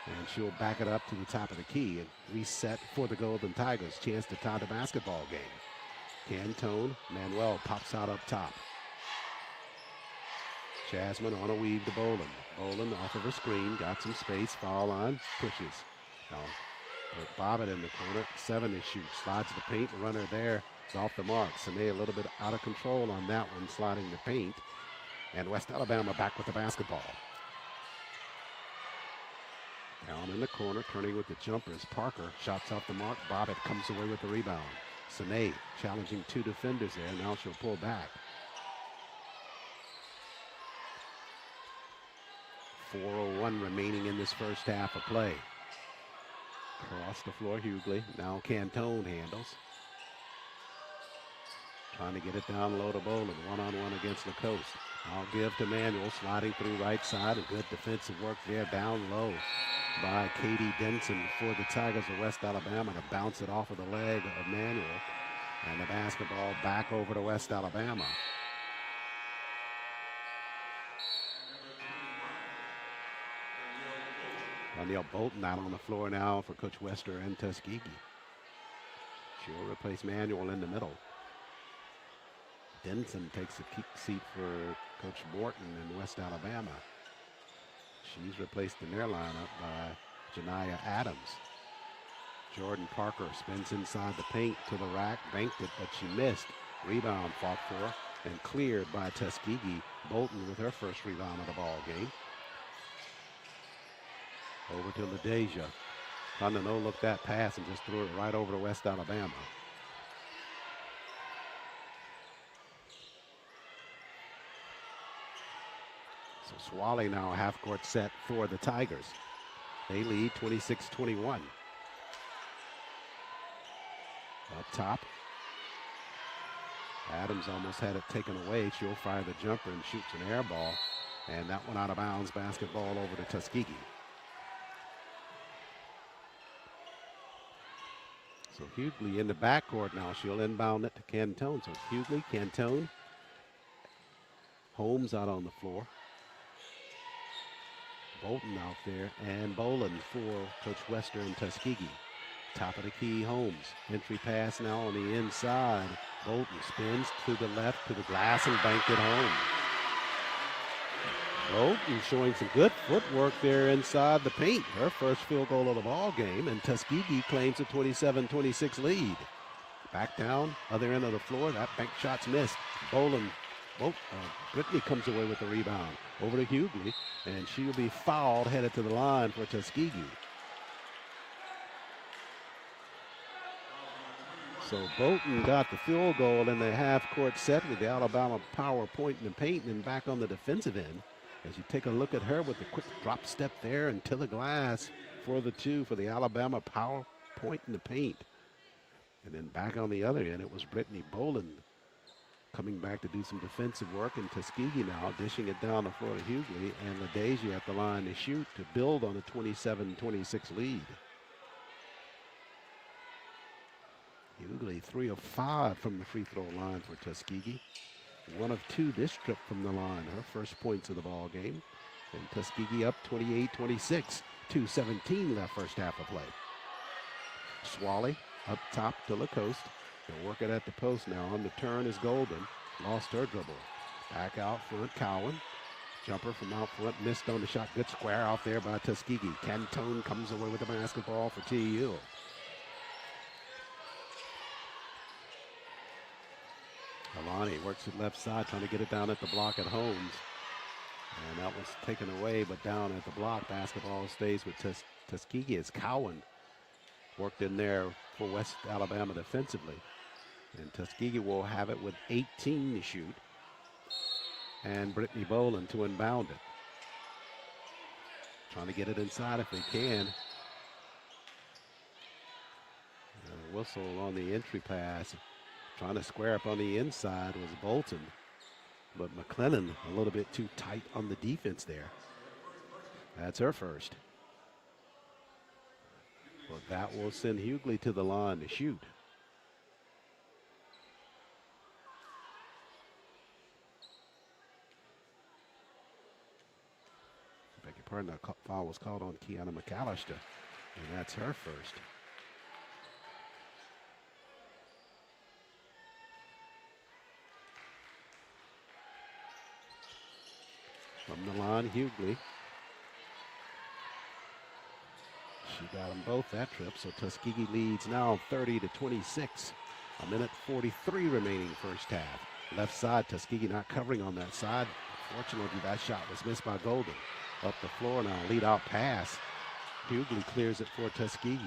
And she'll back it up to the top of the key and reset for the Golden Tigers. Chance to tie the basketball game. Cantone. Manuel pops out up top. Jasmine on a weave to Boland. Boland off of her screen. Got some space. Foul line. Pushes. Now Bobbitt in the corner. 7 to shoot. Slides the paint. Runner there. It's off the mark. Sine a little bit out of control on that one. Sliding the paint. And West Alabama back with the basketball. Down in the corner, turning with the jumpers. Parker shots off the mark. Bobbitt comes away with the rebound. Sine challenging 2 defenders there. Now she'll pull back. 4:01 remaining in this first half of play. Across the floor, Hughley. Now Cantone handles. Trying to get it down low to Boland. One-on-one against Lacoste. I'll give to Manuel. Sliding through right side. A good defensive work there down low by Katie Denson for the Tigers of West Alabama to bounce it off of the leg of Manuel. And the basketball back over to West Alabama. Danielle Bolton out on the floor now for Coach Wester and Tuskegee. She'll replace Manuel in the middle. Denson takes a seat for Coach Morton in West Alabama. She's replaced in their lineup by Janiyah Adams. Jordan Parker spins inside the paint to the rack, banked it, but she missed. Rebound fought for and cleared by Tuskegee. Bolton with her first rebound of the ball game. Over to LaDeja. Trying to no-look that pass and just threw it right over to West Alabama. So Swally now a half-court set for the Tigers. They lead 26-21. Up top. Adams almost had it taken away. She'll fire the jumper and shoots an air ball. And that one out of bounds. Basketball over to Tuskegee. So Hughley in the backcourt now. She'll inbound it to Cantone. So Hughley, Cantone. Holmes out on the floor. Bolton out there. And Boland for Coach Wester and Tuskegee. Top of the key, Holmes. Entry pass now on the inside. Bolton spins to the left, to the glass, and banked it home. Bolton showing some good footwork there inside the paint. Her first field goal of the ball game, and Tuskegee claims a 27-26 lead. Back down, other end of the floor. That bank shot's missed. Brittany comes away with the rebound. Over to Hughley, and she'll be fouled, headed to the line for Tuskegee. So Bolton got the field goal in the half-court set with the Alabama power point in the paint, and back on the defensive end. As you take a look at her with the quick drop step there and to the glass for the two for the Alabama power point in the paint. And then back on the other end, it was Brittany Boland coming back to do some defensive work, and Tuskegee now dishing it down the floor to Hughley, and LaDasia at the line to shoot to build on a 27-26 lead. Hughley 3 of 5 from the free throw line for Tuskegee. 1 of 2 this trip from the line, her first points of the ball game. And Tuskegee up 28-26, 2:17 left first half of play. Swally up top to Lacoste. They'll work it at the post now. On the turn is Golden. Lost her dribble. Back out front, Cowan. Jumper from out front, missed on the shot. Good square out there by Tuskegee. Cantone comes away with the basketball for TU. Alani works it left side, trying to get it down at the block at Holmes. And that was taken away, but down at the block, basketball stays with Tuskegee as Cowan worked in there for West Alabama defensively. And Tuskegee will have it with 18 to shoot. And Brittany Boland to inbound it. Trying to get it inside if they can. A whistle on the entry pass. Trying to square up on the inside was Bolton. But McLennan a little bit too tight on the defense there. That's her first. Well, that will send Hughley to the line to shoot. Beg your pardon, a foul was called on Kiana McAllister, and that's her first. From the line, Hughley. She got them both that trip, so Tuskegee leads now 30-26. A minute 43 remaining first half. Left side, Tuskegee not covering on that side. Fortunately, that shot was missed by Golden. Up the floor now, lead out pass. Hughley clears it for Tuskegee.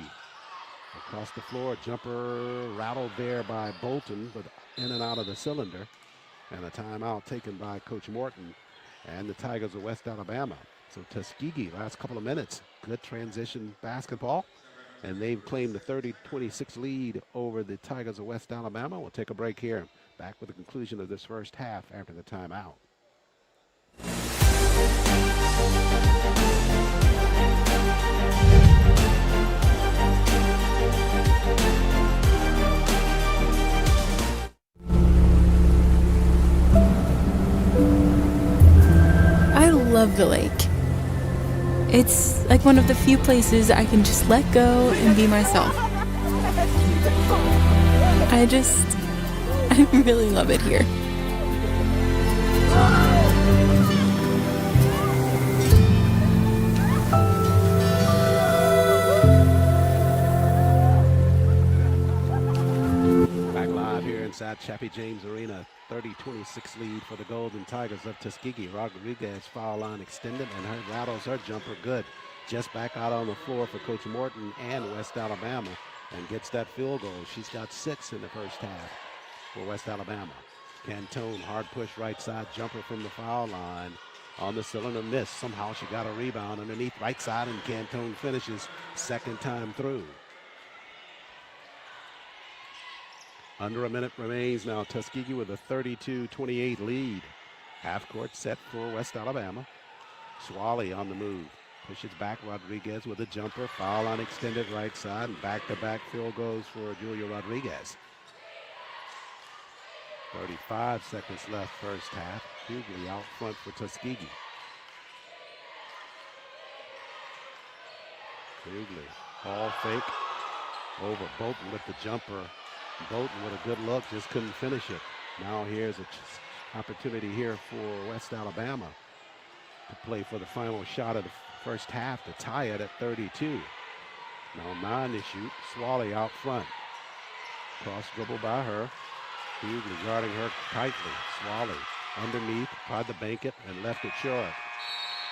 Across the floor, jumper rattled there by Bolton, but in and out of the cylinder. And a timeout taken by Coach Morton and the Tigers of West Alabama. So Tuskegee, last couple of minutes, good transition basketball. And they've claimed the 30-26 lead over the Tigers of West Alabama. We'll take a break here. Back with the conclusion of this first half after the timeout. I love the lake. It's like one of the few places I can just let go and be myself. I really love it here. Back live here inside Chappie James Arena. 30-26 lead for the Golden Tigers of Tuskegee. Rodriguez foul line extended, and her rattles her jumper good. Just back out on the floor for Coach Morton and West Alabama, and gets that field goal. She's got 6 in the first half for West Alabama. Cantone, hard push right side jumper from the foul line. On the cylinder, miss. Somehow she got a rebound underneath right side, and Cantone finishes second time through. Under a minute remains now. Tuskegee with a 32-28 lead. Half court set for West Alabama. Swally on the move. Pushes back Rodriguez with a jumper. Foul line extended right side. And back-to-back field goals for Julia Rodriguez. 35 seconds left first half. Hughley out front for Tuskegee. Hughley, ball fake. Over Bolton with the jumper. Bolton with a good look, just couldn't finish it. Now here's an opportunity here for West Alabama. to play for the final shot of the first half to tie it at 32. Now 9 to shoot. Swally out front. Cross dribble by her. Hughley guarding her tightly. Swally underneath, tried to bank it and left it short.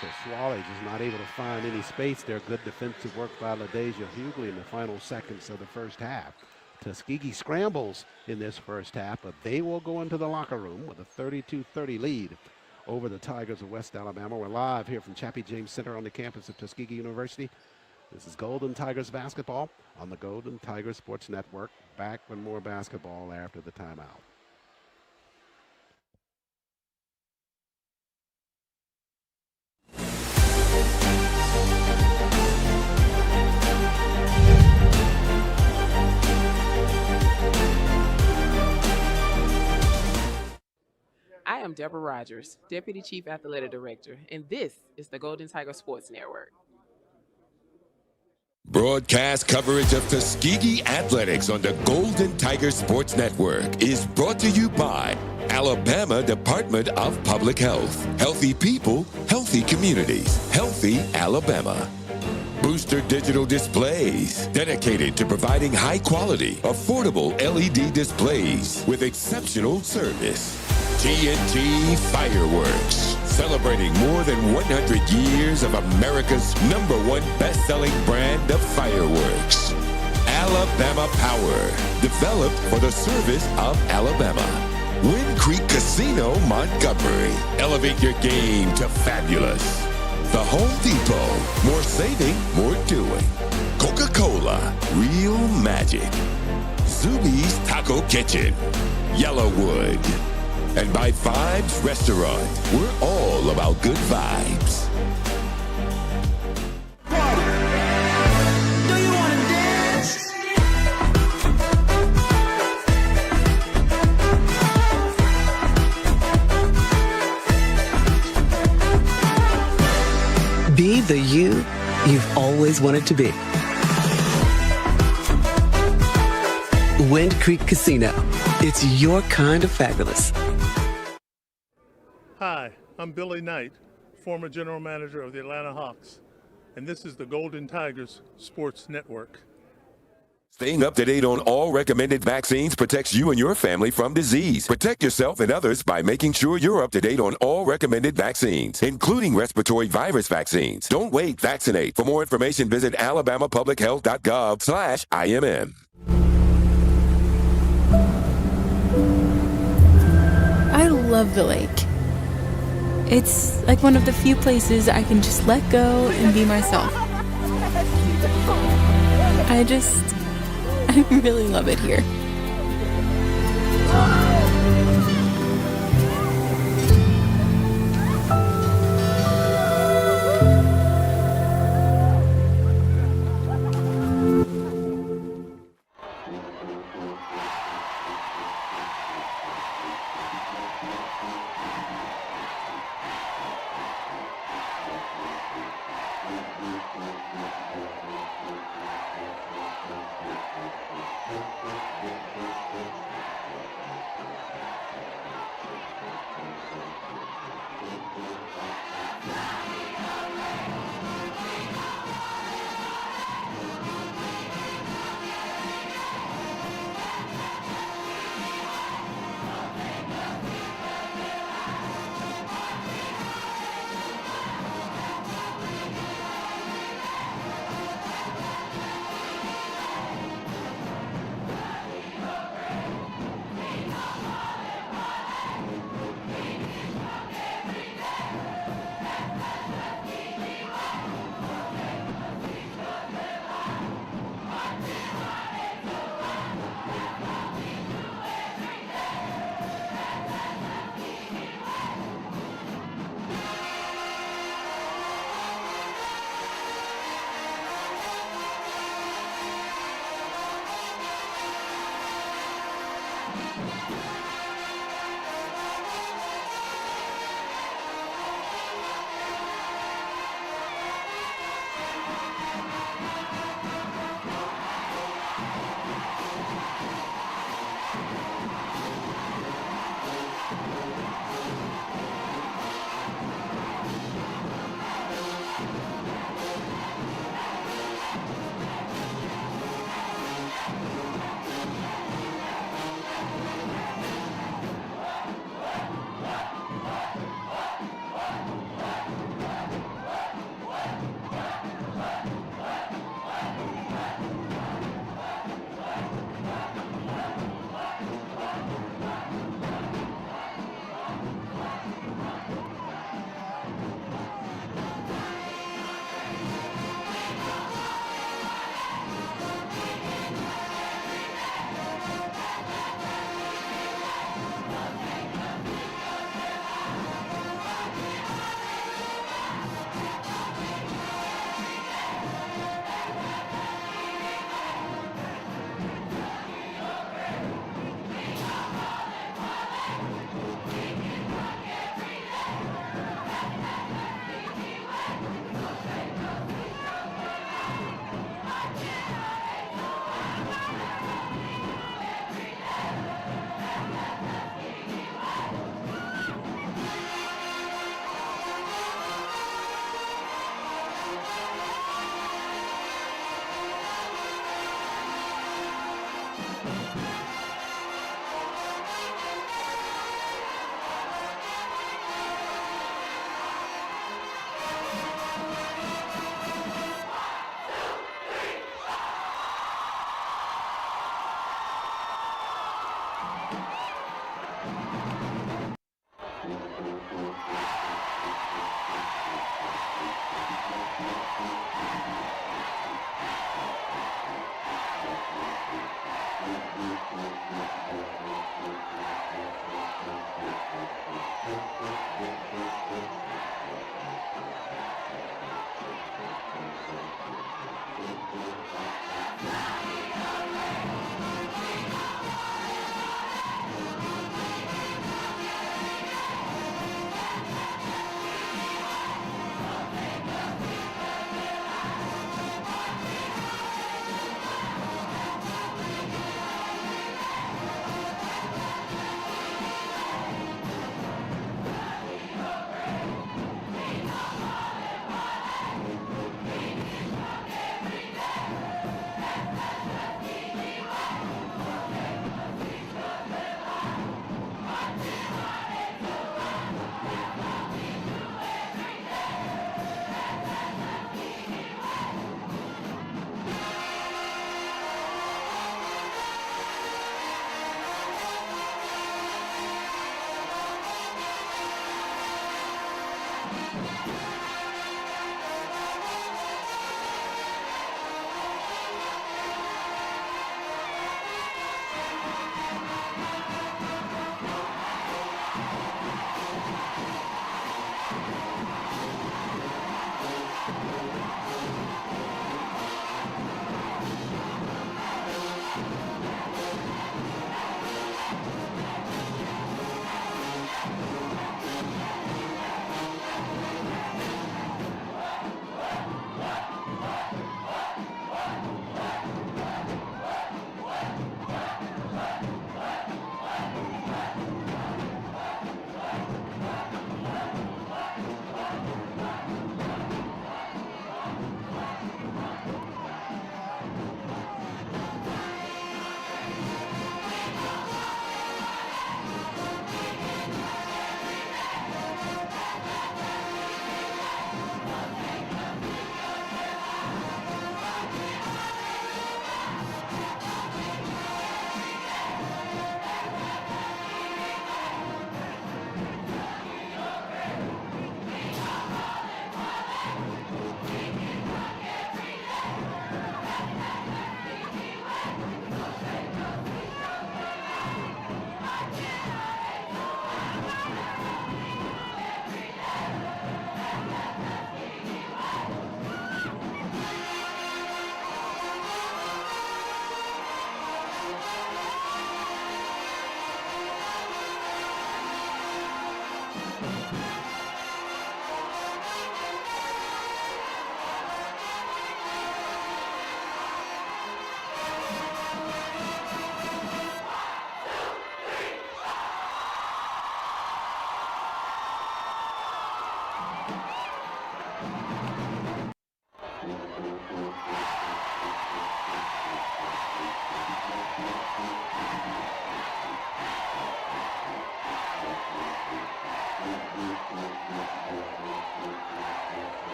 So Swally just not able to find any space there. Good defensive work by LaDeja Hughley in the final seconds of the first half. Tuskegee scrambles in this first half, but they will go into the locker room with a 32-30 lead over the Tigers of West Alabama. We're live here from Chappie James Center on the campus of Tuskegee University. This is Golden Tigers basketball on the Golden Tigers Sports Network. Back with more basketball after the timeout. I am Deborah Rogers, Deputy Chief Athletic Director, and this is the Golden Tiger Sports Network. Broadcast coverage of Tuskegee athletics on the Golden Tiger Sports Network is brought to you by Alabama Department of Public Health. Healthy people, healthy communities, healthy Alabama. Booster Digital Displays, dedicated to providing high-quality, affordable LED displays with exceptional service. TNT Fireworks, celebrating more than 100 years of America's #1 best-selling brand of fireworks. Alabama Power, developed for the service of Alabama. Wind Creek Casino, Montgomery. Elevate your game to fabulous. The Home Depot, more saving, more doing. Coca-Cola, real magic. Zuby's Taco Kitchen, Yellowwood. And by Vibes Restaurant, we're all about good vibes. Do you want to dance? Be the you you've always wanted to be. Wind Creek Casino. It's your kind of fabulous. Hi, I'm Billy Knight, former general manager of the Atlanta Hawks, and this is the Golden Tigers Sports Network. Staying up to date on all recommended vaccines protects you and your family from disease. Protect yourself and others by making sure you're up to date on all recommended vaccines, including respiratory virus vaccines. Don't wait, vaccinate. For more information, visit alabamapublichealth.gov/IMM. I love the lake. It's like one of the few places I can just let go and be myself. I really love it here.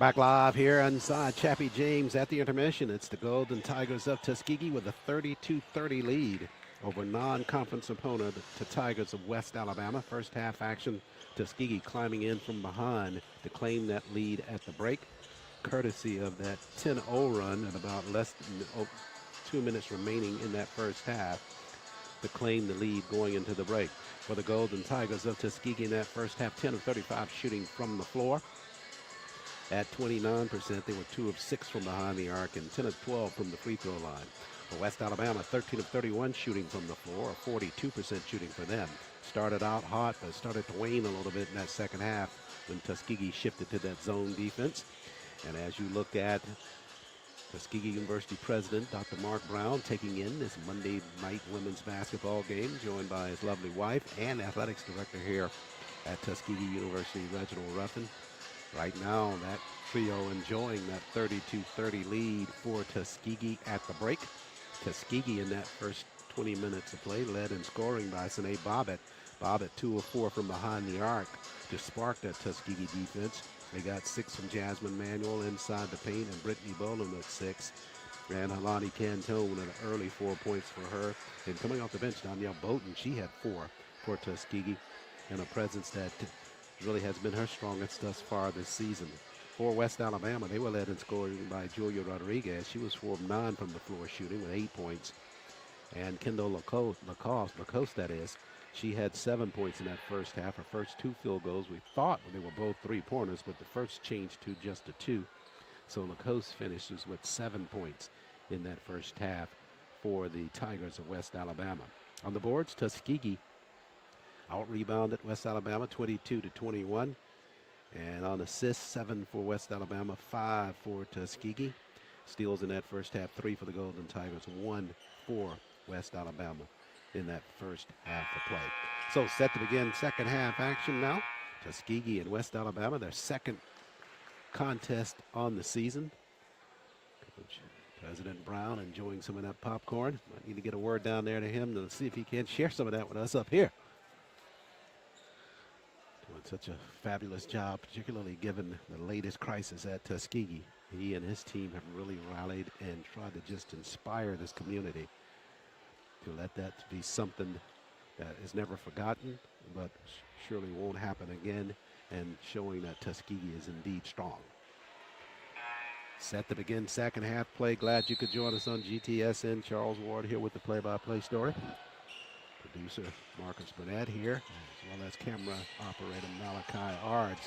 Back live here inside Chappie James at the intermission. It's the Golden Tigers of Tuskegee with a 32-30 lead over non-conference opponent, the Tigers of West Alabama. First half action, Tuskegee climbing in from behind to claim that lead at the break, courtesy of that 10-0 run and about less than 2 minutes remaining in that first half to claim the lead going into the break. For the Golden Tigers of Tuskegee in that first half, 10 of 35 shooting from the floor. At 29%, they were 2 of 6 from behind the arc and 10 of 12 from the free throw line. For West Alabama, 13 of 31 shooting from the floor, 42% shooting for them. Started out hot, but started to wane a little bit in that second half when Tuskegee shifted to that zone defense. And as you look at Tuskegee University President Dr. Mark Brown taking in this Monday night women's basketball game, joined by his lovely wife and athletics director here at Tuskegee University, Reginald Ruffin. Right now, that trio enjoying that 32-30 lead for Tuskegee at the break. Tuskegee in that first 20 minutes of play led in scoring by Sine Bobbitt. Bobbitt 2 of 4 from behind the arc to spark that Tuskegee defense. They got 6 from Jasmine Manuel inside the paint and Brittany Boland with 6. And Helani Cantone with an early 4 points for her. And coming off the bench, Danielle Bowden, she had 4 for Tuskegee in a presence that really has been her strongest thus far this season. For West Alabama, they were led in scoring by Julia Rodriguez. She was 4 of 9 from the floor shooting with 8 points. And Kendall Lacoste, that is, she had 7 points in that first half. Her first 2 field goals, we thought they were both 3-pointers, but the first changed to just a 2. So Lacoste finishes with 7 points in that first half for the Tigers of West Alabama. On the boards, Tuskegee out-rebounded West Alabama 22-21. And on assists, 7 for West Alabama, 5 for Tuskegee. Steals in that first half, 3 for the Golden Tigers, 1 for West Alabama in that first half of play. So set to begin second half action now. Tuskegee and West Alabama, their second contest on the season. Coach President Brown enjoying some of that popcorn. Might need to get a word down there to him to see if he can share some of that with us up here. Doing such a fabulous job, particularly given the latest crisis at Tuskegee. He and his team have really rallied and tried to just inspire this community to let that be something that is never forgotten, but surely won't happen again, and showing that Tuskegee is indeed strong. Set to begin second half play. Glad you could join us on GTSN. Charles Ward here with the play-by-play story. Producer Marcus Burnett here, as well as camera operator Malachi Ards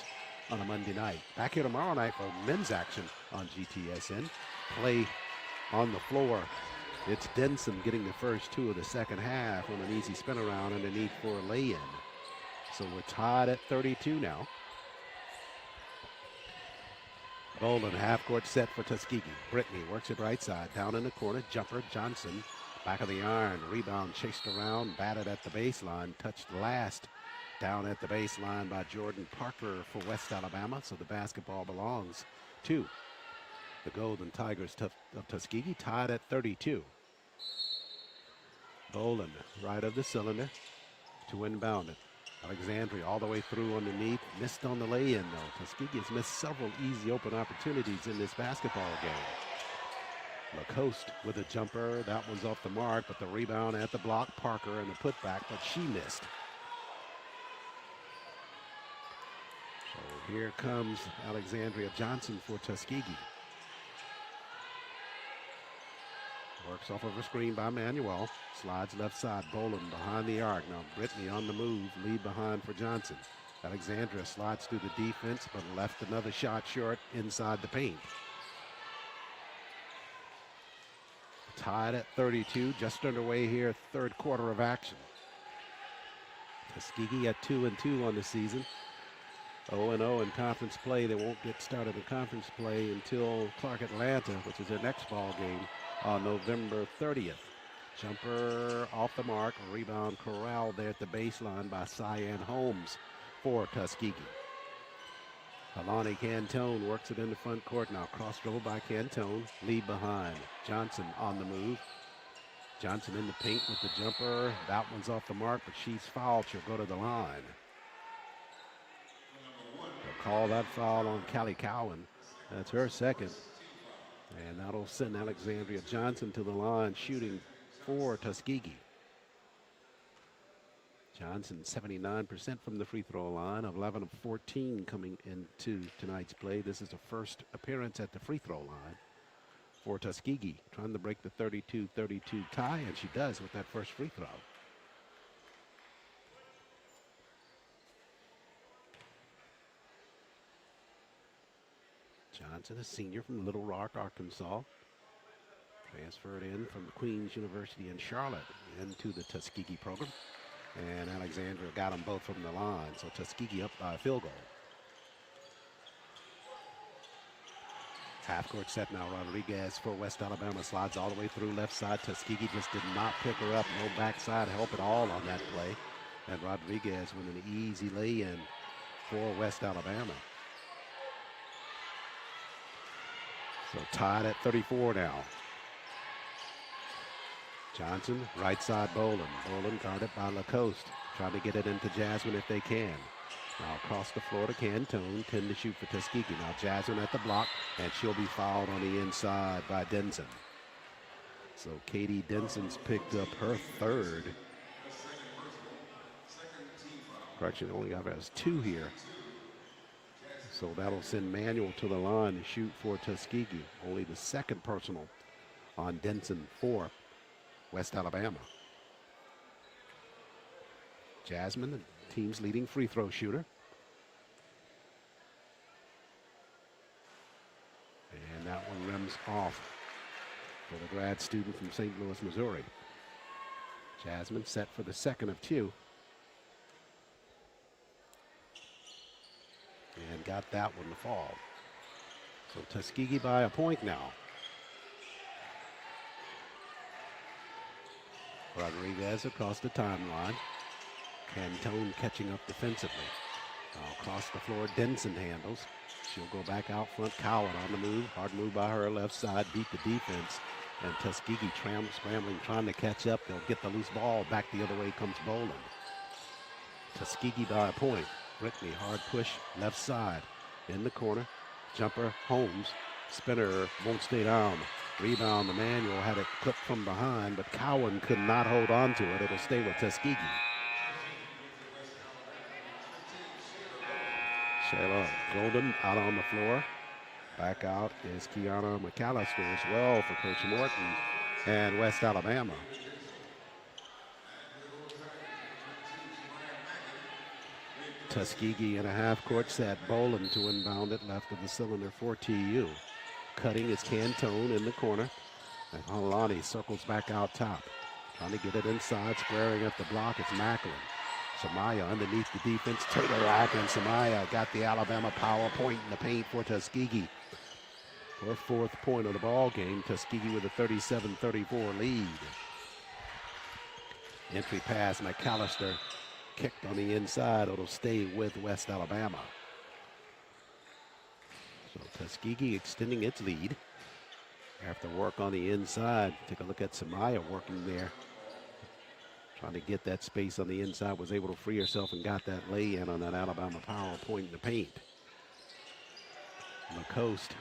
on a Monday night. Back here tomorrow night for men's action on GTSN. Play on the floor. It's Denson getting the first 2 of the second half on an easy spin around and a need for a lay-in. So we're tied at 32 now. Boland half-court set for Tuskegee. Brittany works it right side, down in the corner. Jumper, Johnson, back of the iron. Rebound chased around, batted at the baseline. Touched last down at the baseline by Jordan Parker for West Alabama. So the basketball belongs to the Golden Tigers of Tuskegee, tied at 32. Boland, right of the cylinder, to inbound it. Alexandria all the way through underneath, missed on the lay-in though. Tuskegee has missed several easy open opportunities in this basketball game. Lacoste with a jumper, that one's off the mark, but the rebound at the block, Parker and the putback, but she missed. So here comes Alexandria Johnson for Tuskegee. Works off of a screen by Manuel. Slides left side. Boland behind the arc. Now Brittany on the move. Lead behind for Johnson. Alexandria slides through the defense, but left another shot short inside the paint. Tied at 32. Just underway here. Third quarter of action. Tuskegee at 2-2 on the season. 0-0 in conference play. They won't get started in conference play until Clark Atlanta, which is their next ball game on November 30th. Jumper off the mark. Rebound corralled there at the baseline by Cyan Holmes for Tuskegee. Alani Cantone works it in the front court now. Cross dribble by Cantone. Lead behind. Johnson on the move. Johnson in the paint with the jumper. That one's off the mark, but she's fouled. She'll go to the line. They'll call that foul on Callie Cowan. That's her second. And that'll send Alexandria Johnson to the line shooting for Tuskegee. Johnson 79% from the free throw line, 11 of 14 coming into tonight's play. This is the first appearance at the free throw line for Tuskegee, trying to break the 32-32 tie, and she does with that first free throw. Johnson, a senior from Little Rock, Arkansas. Transferred in from Queens University in Charlotte into the Tuskegee program. And Alexandria got them both from the line, so Tuskegee up by a field goal. Half-court set now. Rodriguez for West Alabama slides all the way through left side. Tuskegee just did not pick her up. No backside help at all on that play. And Rodriguez with an easy lay-in for West Alabama. So tied at 34 now. Johnson, right side Boland. Boland guarded by Lacoste. Trying to get it into Jasmine if they can. Now across the floor to Cantone, 10 to shoot for Tuskegee. Now Jasmine at the block, and she'll be fouled on the inside by Denson. So Katie Denson's picked up her third. Correction, only has 2 here. So that'll send Manuel to the line to shoot for Tuskegee. Only the second personal on Denson for West Alabama. Jasmine, the team's leading free throw shooter. And that one rims off for the grad student from St. Louis, Missouri. Jasmine set for the second of 2. And got that one to fall. So Tuskegee by a point now. Rodriguez across the timeline. Cantone catching up defensively. Now across the floor, Denson handles. She'll go back out front. Coward on the move. Hard move by her left side. Beat the defense. And Tuskegee scrambling, trying to catch up. They'll get the loose ball. Back the other way comes Boland. Tuskegee by a point. Brittany, hard push, left side. In the corner. Jumper, Holmes. Spinner, won't stay down. Rebound, Emmanuel had it clipped from behind, but Cowan could not hold on to it. It'll stay with Tuskegee. Shayla Golden out on the floor. Back out is Kiana McAllister as well for Coach Morton and West Alabama. Tuskegee in a half-court set. Boland to inbound it left of the cylinder for TU. Cutting is Cantone in the corner. And Holani circles back out top. Trying to get it inside, squaring up the block. It's Macklin. Samaya underneath the defense. Taylor-Rack, and Samaya got the Alabama power point in the paint for Tuskegee. Her 4th point of the ball game. Tuskegee with a 37-34 lead. Entry pass, McAllister kicked on the inside. It'll stay with West Alabama. So Tuskegee extending its lead. After work on the inside, take a look at Samaya working there. Trying to get that space on the inside, was able to free herself and got that lay-in on that Alabama power point in the paint. Lacoste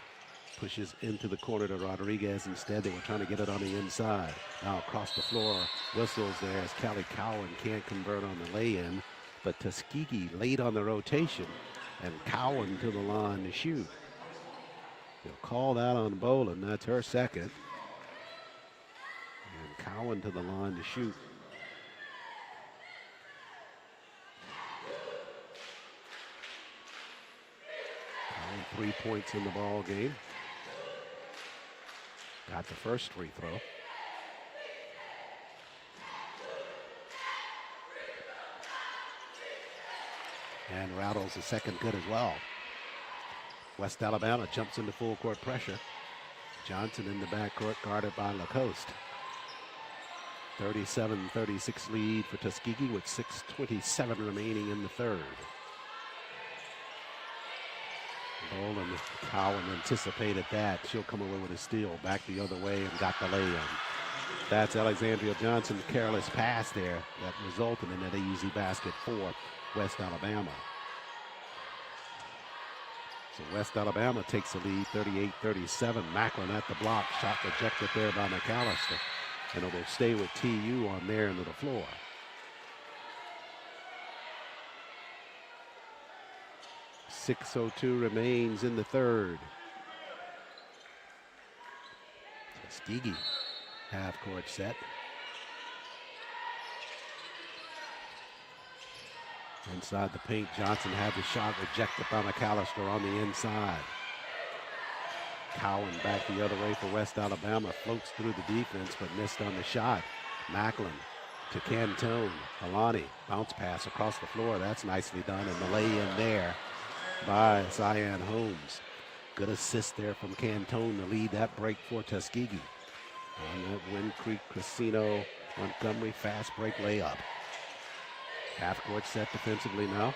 pushes into the corner to Rodriguez. Instead, they were trying to get it on the inside. Now across the floor, whistles there as Callie Cowan can't convert on the lay-in. But Tuskegee late on the rotation, and Cowan to the line to shoot. They'll call that on Boland. That's her second. And Cowan to the line to shoot. Cowan 3 points in the ball game. Got the first free throw. And rattles the second good as well. West Alabama jumps into full court pressure. Johnson in the backcourt, guarded by Lacoste. 37-36 lead for Tuskegee with 6:27 remaining in the third. Boland, Cowan anticipated that. She'll come away with a steal. Back the other way and got the lay-in. That's Alexandria Johnson's careless pass there that resulted in that easy basket for West Alabama. So West Alabama takes the lead, 38-37. Macklin at the block. Shot rejected there by McAllister. And it will stay with TU on their end of the floor. .602 remains in the third. Tuskegee half-court set. Inside the paint, Johnson had the shot rejected by McAllister on the inside. Cowan back the other way for West Alabama. Floats through the defense, but missed on the shot. Macklin to Cantone. Alani, bounce pass across the floor. That's nicely done, and the lay in there by Cyan Holmes. Good assist there from Cantone to lead that break for Tuskegee. On that Wind Creek Casino Montgomery fast break layup. Half-court set defensively now.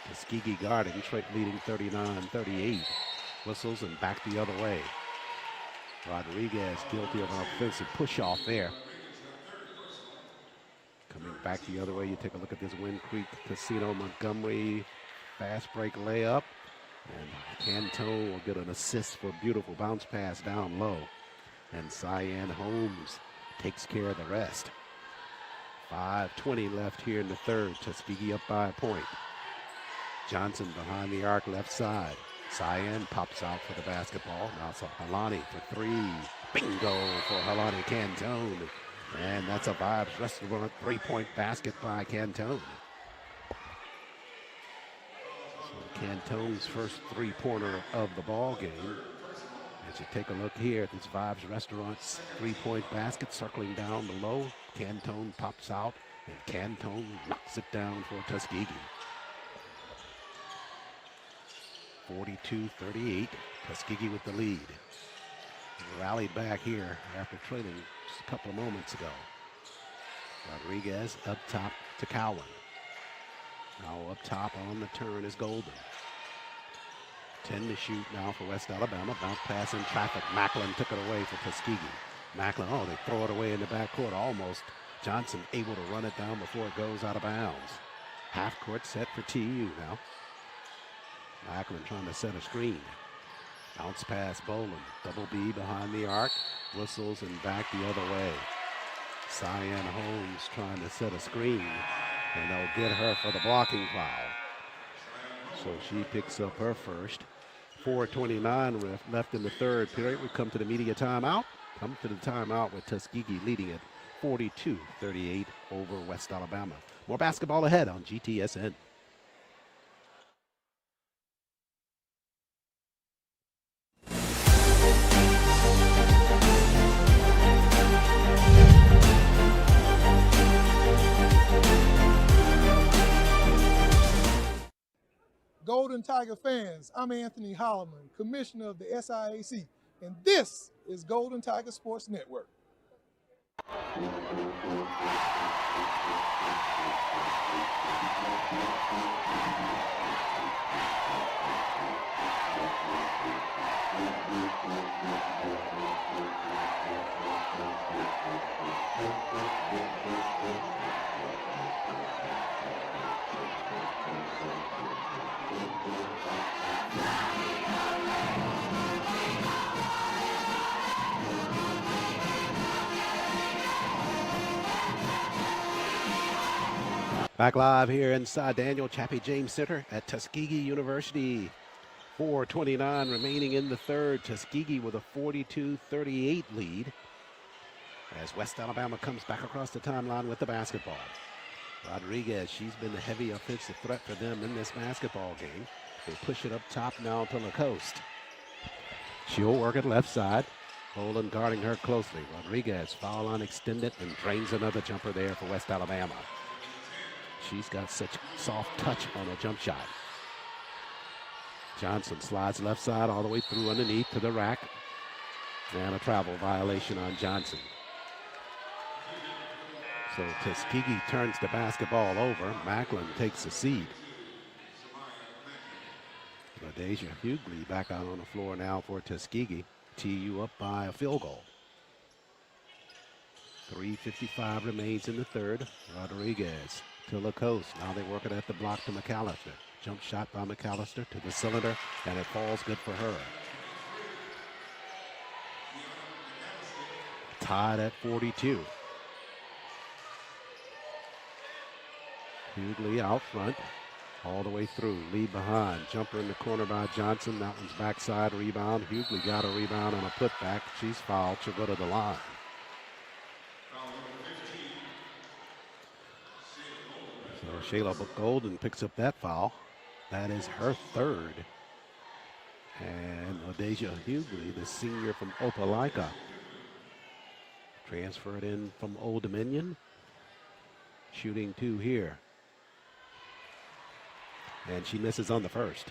Tuskegee guarding, leading 39-38. Whistles and back the other way. Rodriguez guilty of an offensive push-off there. Coming back the other way, you take a look at this Wind Creek Casino Montgomery fast break layup. And Cantone will get an assist for a beautiful bounce pass down low. And Cyan Holmes takes care of the rest. 5:20 left here in the third. Tuskegee up by a point. Johnson behind the arc left side. Cyan pops out for the basketball. Now it's Halani for three. Bingo for Halani Cantone. And that's a Vibes Restaurant three-point basket by Cantone. So Cantone's first three-pointer of the ball game. As you take a look here at this Vibes Restaurant's three-point basket circling down below. Cantone pops out, and Cantone knocks it down for Tuskegee. 42-38, Tuskegee with the lead. Rallied back here after trailing just a couple of moments ago. Rodriguez up top to Cowan. Now up top on the turn is Golden. 10 to shoot now for West Alabama. Bounce pass in traffic. Macklin took it away for Tuskegee. Macklin, oh, they throw it away in the backcourt almost. Johnson able to run it down before it goes out of bounds. Half court set for TU now. Macklin trying to set a screen. Bounce pass Boland. Double B behind the arc. Whistles and back the other way. Cyan Holmes trying to set a screen. And they'll get her for the blocking foul. So she picks up her first. 4:29 left in the third period. We come to the media timeout. Come to the timeout with Tuskegee leading it 42-38 over West Alabama. More basketball ahead on GTSN. Golden Tiger fans, I'm Anthony Holloman, Commissioner of the SIAC, and this is Golden Tiger Sports Network. Back live here inside Daniel Chappie James Center at Tuskegee University. 4:29 remaining in the third. Tuskegee with a 42-38 lead as West Alabama comes back across the timeline with the basketball. Rodriguez, she's been the heavy offensive threat for them in this basketball game. They push it up top now to Lacoste. She'll work it left side. Boland guarding her closely. Rodriguez foul line extended and drains another jumper there for West Alabama. She's got such soft touch on a jump shot. Johnson slides left side all the way through underneath to the rack. And a travel violation on Johnson. So Tuskegee turns the basketball over. Macklin takes a seat. Deja Hughley back out on the floor now for Tuskegee. TU up by a field goal. 3:55 remains in the third. Rodriguez to Lacoste. Now they work it at the block to McAllister. Jump shot by McAllister to the cylinder, and it falls good for her. Tied at 42. Hughley out front, all the way through. Lead behind. Jumper in the corner by Johnson. That one's backside rebound. Hughley got a rebound on a putback. She's fouled. She'll go to the line. So Shayla Golden picks up that foul. That is her third. And Ladeja Hughley, the senior from Opelika, transferred in from Old Dominion. Shooting 2 here. And she misses on the first.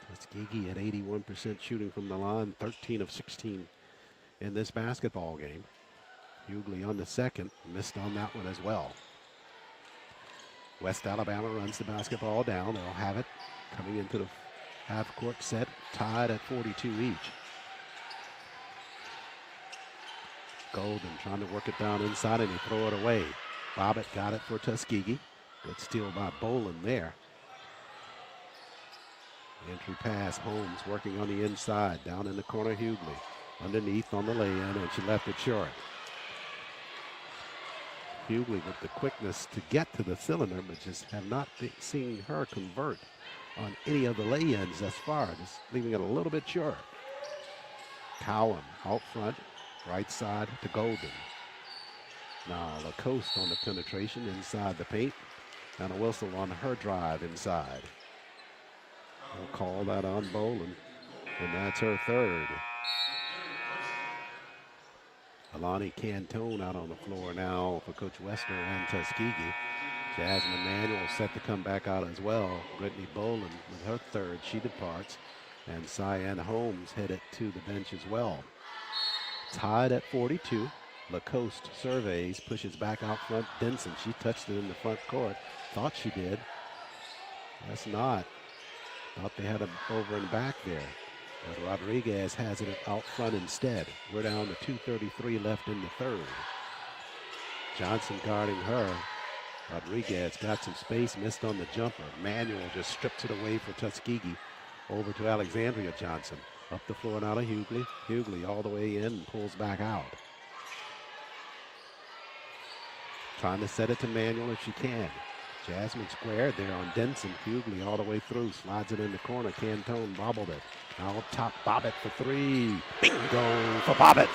Tuskegee at 81% shooting from the line, 13 of 16 in this basketball game. Hughley on the second, missed on that one as well. West Alabama runs the basketball down. They'll have it coming into the half-court set, tied at 42 each. Golden trying to work it down inside, and they throw it away. Bobbitt got it for Tuskegee. Good steal by Boland there. Entry pass, Holmes working on the inside. Down in the corner, Hughley. Underneath on the lay-in, and she left it short. Hughley with the quickness to get to the cylinder, but just have not seen her convert on any of the lay-ins thus far, just leaving it a little bit short. Cowan out front, right side to Golden. Now Lacoste on the penetration inside the paint, and a whistle on her drive inside. We'll call that on Boland, and that's her third. Alani Cantone out on the floor now for Coach Wester and Tuskegee. Jasmine Manuel set to come back out as well. Brittany Boland with her third, she departs. And Cyan Holmes headed to the bench as well. Tied at 42. Lacoste surveys, pushes back out front. Denson, she touched it in the front court. Thought she did. That's not. Thought they had a over and back there. But Rodriguez has it out front instead. We're down to 2:33 left in the third. Johnson guarding her. Rodriguez got some space, missed on the jumper. Manuel just strips it away for Tuskegee. Over to Alexandria Johnson. Up the floor now to Hughley. Hughley all the way in and pulls back out. Trying to set it to Manuel if she can. Jasmine squared there on Denson. Hughley all the way through. Slides it in the corner. Cantone bobbled it. Now up top, Bobbitt for three. Bingo for Bobbitt.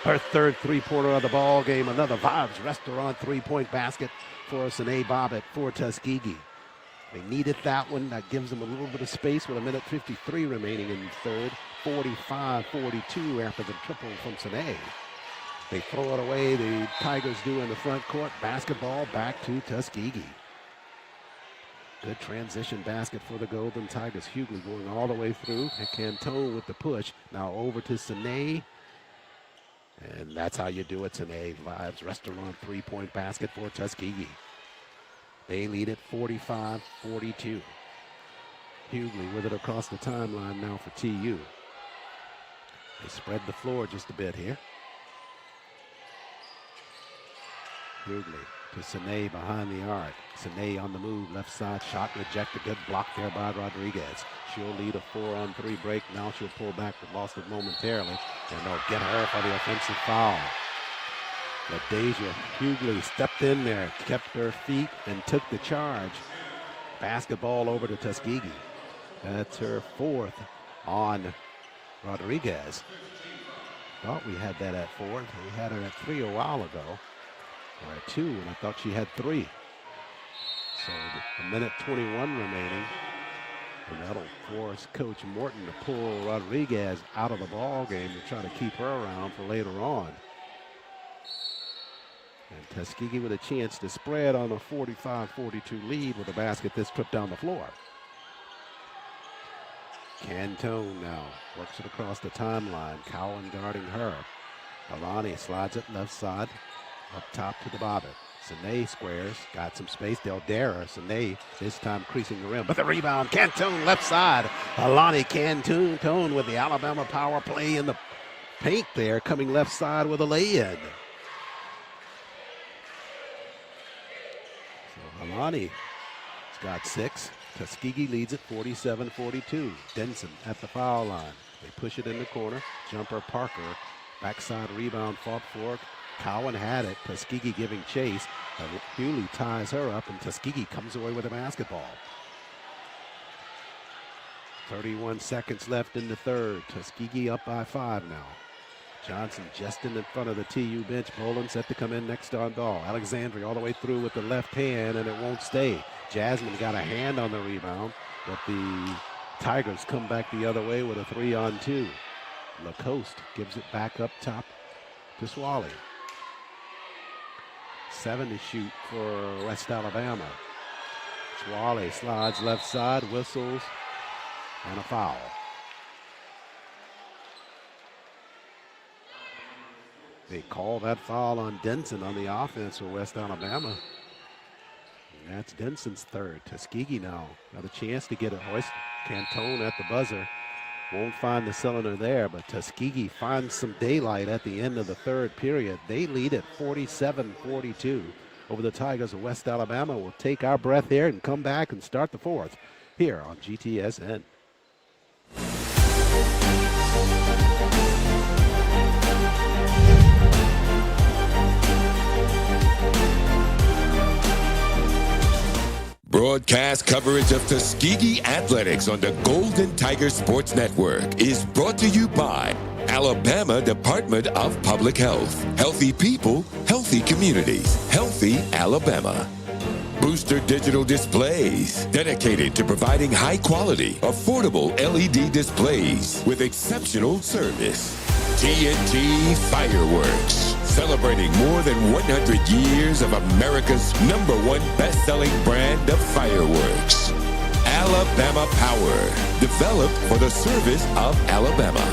Her third three-pointer of the ball game. Another Vibes Restaurant three-point basket for Sine Bobbitt for Tuskegee. They needed that one. That gives them a little bit of space with 1:53 remaining in the third. 45-42 after the triple from Sine. They throw it away. The Tigers do in the front court. Basketball back to Tuskegee. Good transition basket for the Golden Tigers. Hughley going all the way through. And Cantone with the push. Now over to Sine. And that's how you do it, Sine. Vibes Restaurant three-point basket for Tuskegee. They lead it 45-42. Hughley with it across the timeline now for TU. They spread the floor just a bit here. Hughley to Sine behind the arc. Sine on the move, left side shot rejected. Good block there by Rodriguez. She'll lead a 4-on-3 break. Now she'll pull back, but lost it momentarily. And they'll get her for the offensive foul. Ladeja Hughley stepped in there, kept her feet, and took the charge. Basketball over to Tuskegee. That's her fourth on Rodriguez. Thought we had that at 4. We had her at 3 a while ago. Or at 2, and I thought she had 3. So 1:21 remaining. And that'll force Coach Morton to pull Rodriguez out of the ball game to try to keep her around for later on. And Tuskegee with a chance to spread on a 45-42 lead with a basket this trip down the floor. Cantone now works it across the timeline. Cowan guarding her. Alani slides it left side. Up top to the Bobbitt. Sine squares, got some space. They'll dare her. Sine this time creasing the rim. But the rebound, Cantone left side. Alani Cantone with the Alabama power play in the paint there, coming left side with a lay-in. Lonnie has got 6. Tuskegee leads at 47-42. Denson at the foul line. They push it in the corner. Jumper Parker. Backside rebound fought for. Cowan had it. Tuskegee giving chase. Hewley ties her up, and Tuskegee comes away with a basketball. 31 seconds left in the third. Tuskegee up by 5 now. Johnson just in front of the TU bench. Boland set to come in next on ball. Alexandria all the way through with the left hand, and it won't stay. Jasmine got a hand on the rebound, but the Tigers come back the other way with a 3-on-2. Lacoste gives it back up top to Swally. 7 to shoot for West Alabama. Swally slides left side, whistles, and a foul. They call that foul on Denson on the offense for West Alabama. And that's Denson's third. Tuskegee now got a chance to get it hoist. Cantone at the buzzer. Won't find the cylinder there, but Tuskegee finds some daylight at the end of the third period. They lead at 47-42 over the Tigers of West Alabama. We'll take our breath here and come back and start the fourth here on GTSN. Broadcast coverage of Tuskegee athletics on the Golden Tiger Sports Network is brought to you by Alabama Department of Public Health. Healthy people, healthy communities, healthy Alabama. Booster Digital Displays, dedicated to providing high-quality, affordable LED displays with exceptional service. TNT Fireworks, celebrating more than 100 years of America's #1 best-selling brand of fireworks. Alabama Power, developed for the service of Alabama.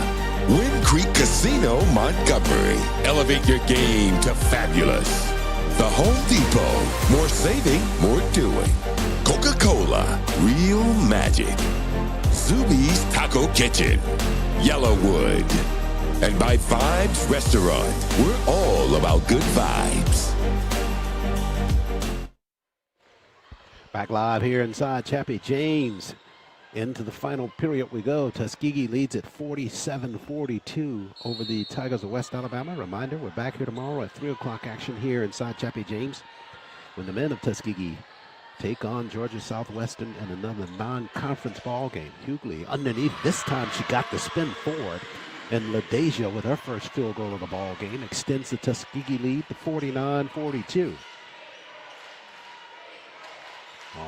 Wind Creek Casino, Montgomery. Elevate your game to fabulous. The Home Depot, more saving, more doing. Coca-Cola, real magic. Zuby's Taco Kitchen, Yellowwood. And by Vibes Restaurant, we're all about good vibes. Back live here inside Chappie James. Into the final period we go. Tuskegee leads at 47-42 over the Tigers of West Alabama. Reminder, we're back here tomorrow at 3 o'clock action here inside Chappie James when the men of Tuskegee take on Georgia Southwestern in another non-conference ball game. Hughley underneath. This time she got the spin forward. And LaDeja with her first field goal of the ball game extends the Tuskegee lead to 49-42.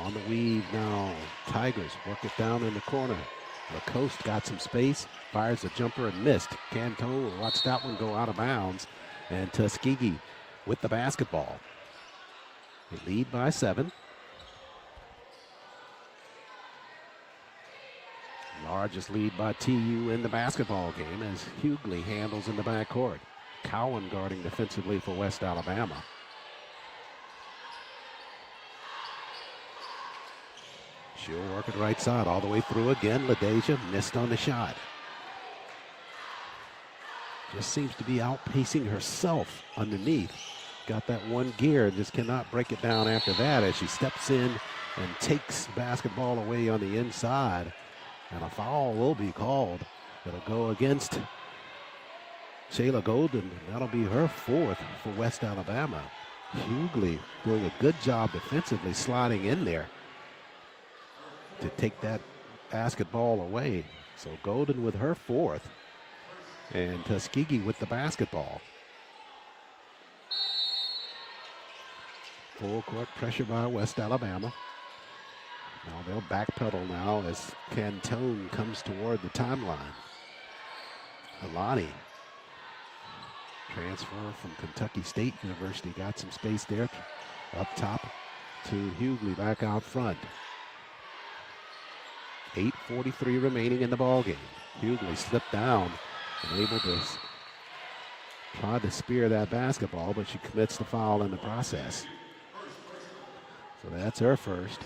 On the weave now, Tigers work it down in the corner. Lacoste got some space, fires a jumper and missed. Cantone watched that one go out of bounds. And Tuskegee with the basketball. They lead by 7. Largest lead by TU in the basketball game as Hughley handles in the backcourt. Cowan guarding defensively for West Alabama. She'll work it right side all the way through again. LaDeja missed on the shot. Just seems to be outpacing herself underneath. Got that one gear and just cannot break it down after that as she steps in and takes basketball away on the inside. And a foul will be called. It'll go against Shayla Golden. That'll be her 4th for West Alabama. Hughley doing a good job defensively sliding in there to take that basketball away. So Golden with her 4th. And Tuskegee with the basketball. Full court pressure by West Alabama. Now they'll backpedal now as Cantone comes toward the timeline. Alani, transfer from Kentucky State University, got some space there up top to Hughley back out front. 8:43 remaining in the ball game. Hughley slipped down and able to try to spear that basketball, but she commits the foul in the process. So that's her first.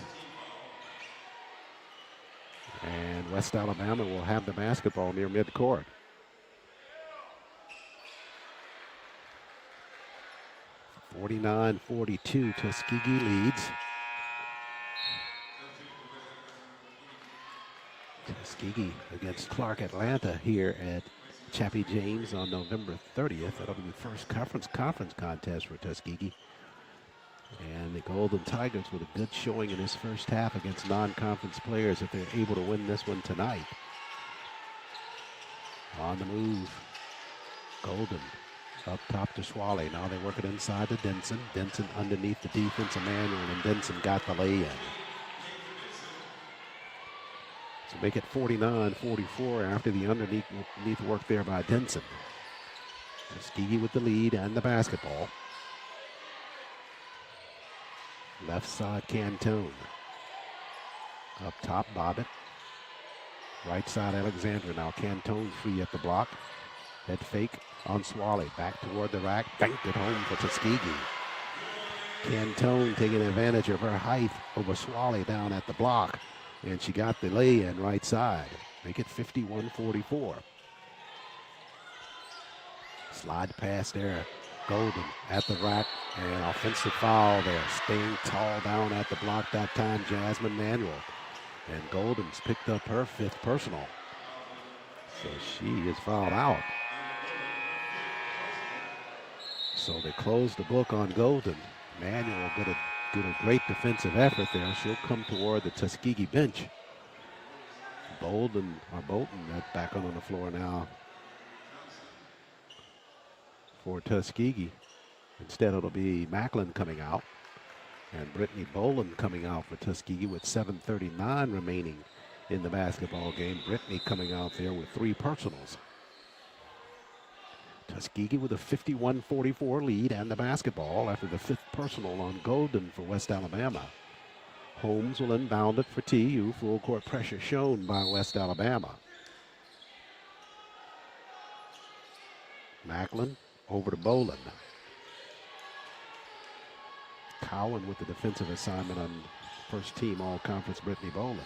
And West Alabama will have the basketball near midcourt. (49-42), Tuskegee leads. Tuskegee against Clark Atlanta here at Chappie James on November 30th. That'll be the first conference contest for Tuskegee. And the Golden Tigers with a good showing in this first half against non-conference players if they're able to win this one tonight. On the move, Golden up top to Swally. Now they work it inside to Denson. Denson underneath the defense, Emmanuel, and Denson got the lay-in. So make it 49-44 after the underneath work there by Denson. Tuskegee with the lead and the basketball. Left side, Cantone. Up top, Bobbitt. Right side, Alexandra. Now Cantone free at the block. Head fake on Swally. Back toward the rack. Banked it home for Tuskegee. Cantone taking advantage of her height over Swally down at the block. And she got the lay-in right side. Make it 51-44. Slide pass there. Golden at the rack, and offensive foul there. Staying tall down at the block that time, Jasmine Manuel. And Golden's picked up her 5th personal. So she is fouled out. So they close the book on Golden. Manuel did a great defensive effort there. She'll come toward the Tuskegee bench. Bolton back on the floor now for Tuskegee. Instead, it'll be Macklin coming out. And Brittany Boland coming out for Tuskegee with 7:39 remaining in the basketball game. Brittany coming out there with 3 personals. Tuskegee with a 51-44 lead and the basketball after the 5th personal on Golden for West Alabama. Holmes will inbound it for TU. Full court pressure shown by West Alabama. Macklin over to Boland. Cowan with the defensive assignment on first team all-conference Brittany Boland.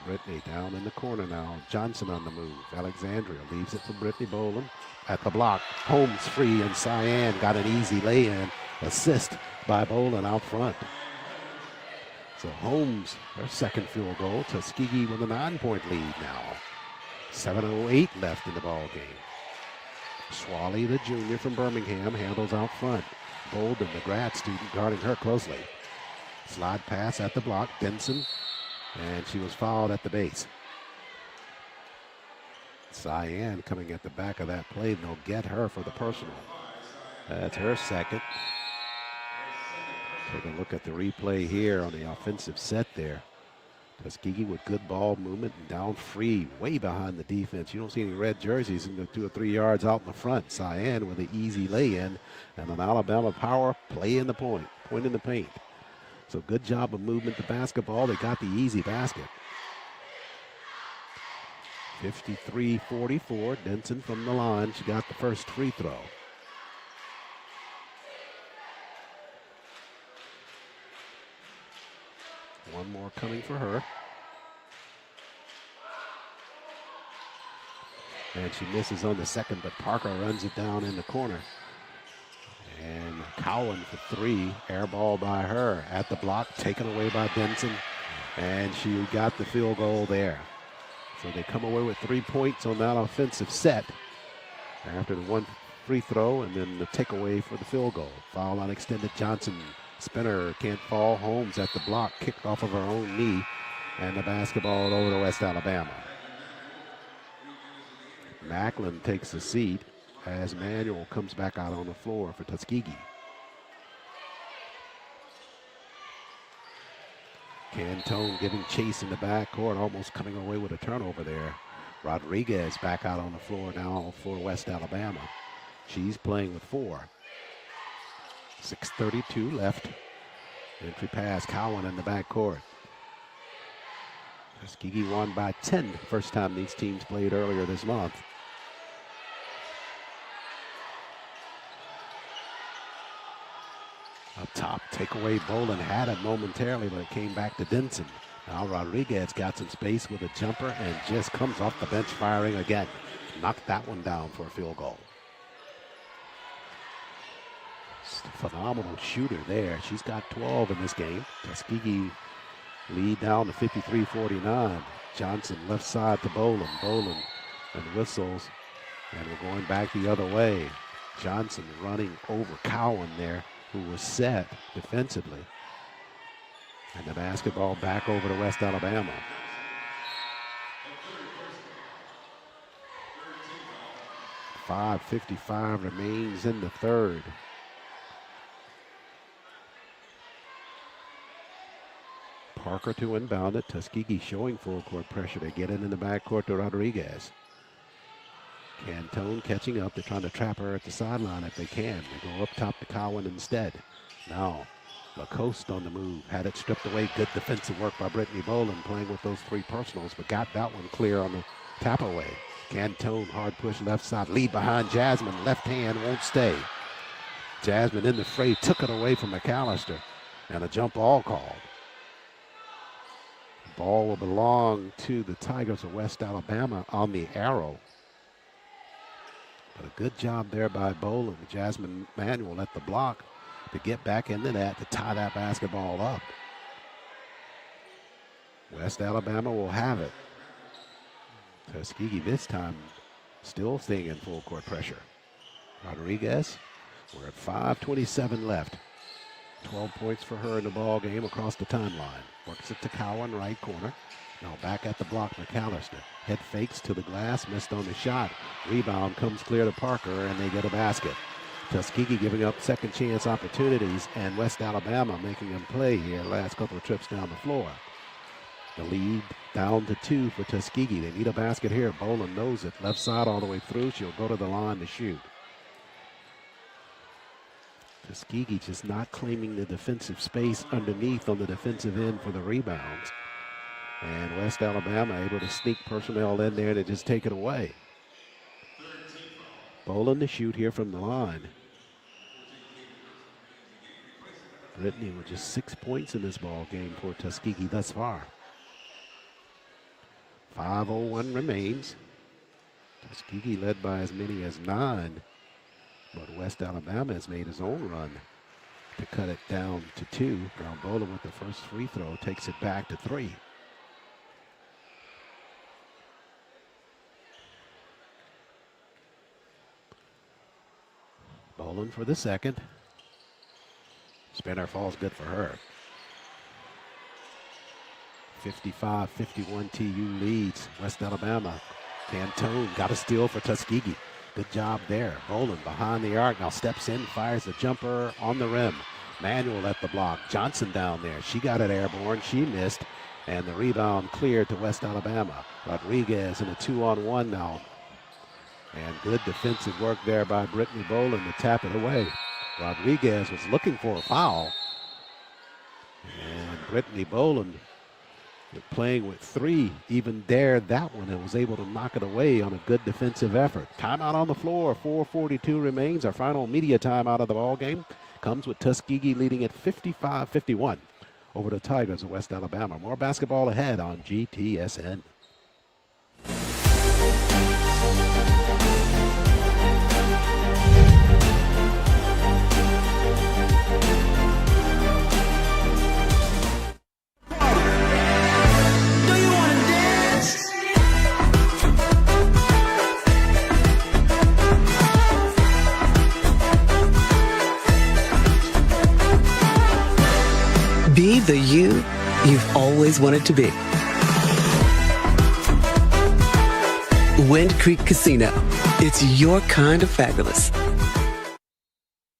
Brittany down in the corner now. Johnson on the move. Alexandria leaves it for Brittany Boland at the block. Holmes free, and Cyan got an easy lay-in. Assist by Boland out front. So Holmes, her 2nd field goal. Tuskegee with a 9-point lead now. 7:08 left in the ball game. Swally, the junior from Birmingham, handles out front. Bolden, the grad student, guarding her closely. Slide pass at the block. Denson, and she was fouled at the base. Cyan coming at the back of that play. They'll get her for the personal. That's her 2nd. Take a look at the replay here on the offensive set there. Tuskegee with good ball movement and down free, way behind the defense. You don't see any red jerseys in the 2 or 3 yards out in the front. Cyan with an easy lay-in and an Alabama power play in the point in the paint. So good job of movement to basketball. They got the easy basket. 53-44, Denson from the line. She got the first free throw. One more coming for her. And she misses on the 2nd, but Parker runs it down in the corner. And Cowan for 3, air ball by her at the block, taken away by Denson. And she got the field goal there. So they come away with 3 points on that offensive set after the 1 free throw and then the takeaway for the field goal. Foul on extended Johnson. Spinner can't fall. Holmes at the block, kicked off of her own knee, and the basketball over to West Alabama. Macklin takes a seat as Manuel comes back out on the floor for Tuskegee. Cantone giving chase in the backcourt, almost coming away with a turnover there. Rodriguez back out on the floor now for West Alabama. She's playing with 4. 6:32 left. Entry pass, Cowan in the backcourt. Tuskegee won by 10 the first time these teams played earlier this month. Up top, takeaway. Boland had it momentarily, but it came back to Denson. Now Rodriguez got some space with a jumper and just comes off the bench firing again. Knocked that one down for a field goal. Phenomenal shooter there. She's got 12 in this game. Tuskegee Lead down to 53-49. Johnson left side to Boland. Boland and whistles, and we're going back the other way. Johnson running over Cowan there, who was set defensively. And the basketball back over to West Alabama. .5:55 remains in the third. Parker to inbound it. Tuskegee showing full court pressure. They get it in the backcourt to Rodriguez. Cantone catching up. They're trying to trap her at the sideline if they can. They go up top to Cowan instead. Now, Lacoste on the move. Had it stripped away. Good defensive work by Brittany Boland, playing with those three personals, but got that one clear on the tap away. Cantone, hard push left side. Lead behind Jasmine. Left hand won't stay. Jasmine in the fray. Took it away from McAllister. And a jump ball called. Ball will belong to the Tigers of West Alabama on the arrow. But a good job there by Boland. Jasmine Manuel at the block to get back into that, to tie that basketball up. West Alabama will have it. Tuskegee this time still staying in full court pressure. Rodriguez, we're at 5:27 left. 12 points for her in the ball game across the timeline. Works it to Cowan, right corner. Now back at the block, McAllister. Head fakes to the glass, missed on the shot. Rebound comes clear to Parker, and they get a basket. Tuskegee giving up second chance opportunities, and West Alabama making them play here last couple of trips down the floor. The lead down to 2 for Tuskegee. They need a basket here. Boland knows it. Left side all the way through. She'll go to the line to shoot. Tuskegee just not claiming the defensive space underneath on the defensive end for the rebounds. And West Alabama able to sneak personnel in there to just take it away. Boland to shoot here from the line. Brittany with just 6 points in this ball game for Tuskegee thus far. 5:01 remains. Tuskegee led by as many as 9. But West Alabama has made his own run to cut it down to 2. Now Boland with the first free throw takes it back to 3. Boland for the second. Spinner falls good for her. 55-51 TU leads West Alabama. Cantone got a steal for Tuskegee. Good job there. Boland behind the arc. Now steps in, fires the jumper on the rim. Manuel at the block. Johnson down there. She got it airborne. She missed. And the rebound cleared to West Alabama. Rodriguez in a 2-on-1 now. And good defensive work there by Brittany Boland to tap it away. Rodriguez was looking for a foul. And Brittany Boland, playing with 3, even dared that one and was able to knock it away on a good defensive effort. Timeout on the floor. 4:42 remains. Our final media timeout of the ball game comes with Tuskegee leading at 55-51 over the Tigers of West Alabama. More basketball ahead on GTSN. Be the you you've always wanted to be. Wind Creek Casino. It's your kind of fabulous.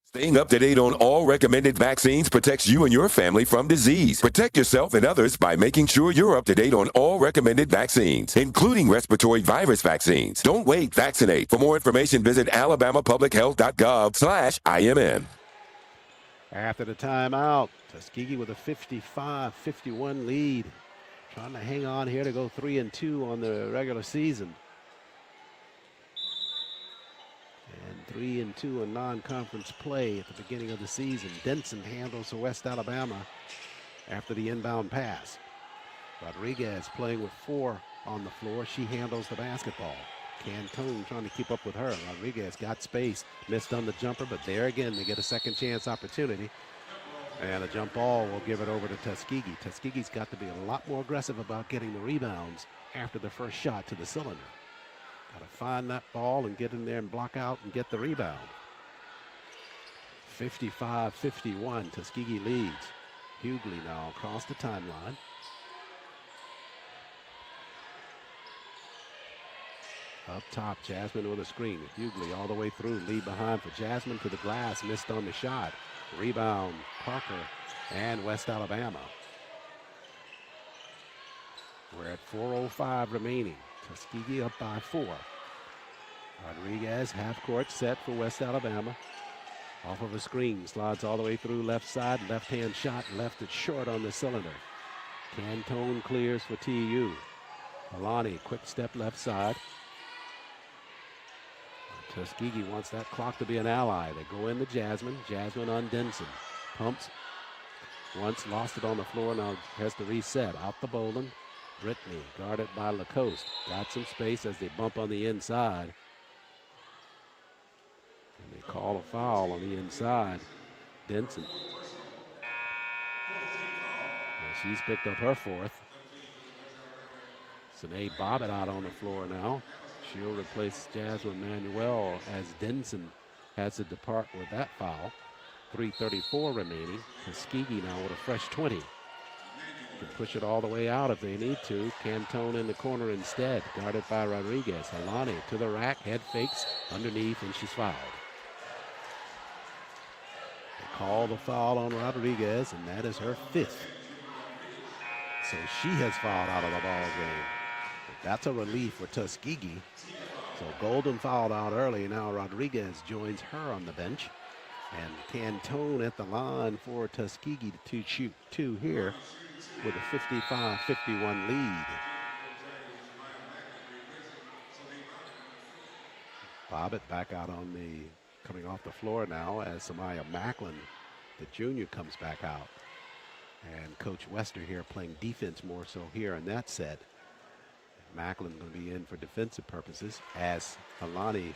Staying up to date on all recommended vaccines protects you and your family from disease. Protect yourself and others by making sure you're up to date on all recommended vaccines, including respiratory virus vaccines. Don't wait. Vaccinate. For more information, visit alabamapublichealth.gov/IMN. After the timeout, Tuskegee with a 55-51 lead. Trying to hang on here to go 3-2 on the regular season. And 3-2 in non-conference play at the beginning of the season. Denson handles for West Alabama after the inbound pass. Rodriguez playing with 4 on the floor. She handles the basketball. Cantone trying to keep up with her. Rodriguez got space, missed on the jumper, but there again they get a second chance opportunity. And a jump ball will give it over to Tuskegee. Tuskegee's got to be a lot more aggressive about getting the rebounds after the first shot to the cylinder. Got to find that ball and get in there and block out and get the rebound. 55-51, Tuskegee leads. Hughley now across the timeline. Up top, Jasmine with a screen. Hughley all the way through, lead behind for Jasmine to the glass, missed on the shot. Rebound, Parker and West Alabama. We're at 4:05 remaining. Tuskegee up by 4. Rodriguez, half court set for West Alabama. Off of a screen, slides all the way through left side, left-hand shot, left it short on the cylinder. Cantone clears for TU. Alani, quick step left side. Tuskegee wants that clock to be an ally. They go in to Jasmine. Jasmine on Denson. Pumps. Once lost it on the floor, now has to reset. Out the Boland. Brittany guarded by Lacoste. Got some space as they bump on the inside. And they call a foul on the inside. Denson. Well, she's picked up her 4th. Sinead Bobbitt out on the floor now. She'll replace Jasmine Manuel as Denson has to depart with that foul. 3:34 remaining. Tuskegee now with a fresh 20. Can push it all the way out if they need to. Cantone in the corner instead. Guarded by Rodriguez. Alani to the rack. Head fakes underneath and she's fouled. They call the foul on Rodriguez and that is her 5th. So she has fouled out of the ball game. That's a relief for Tuskegee. So Golden fouled out early. Now Rodriguez joins her on the bench. And Cantone at the line for Tuskegee to shoot 2 here with a 55-51 lead. Bobbitt back out on the, coming off the floor now as Samaya Macklin, the junior, comes back out. And Coach Wester here playing defense more so here in that set. Macklin going to be in for defensive purposes as Alani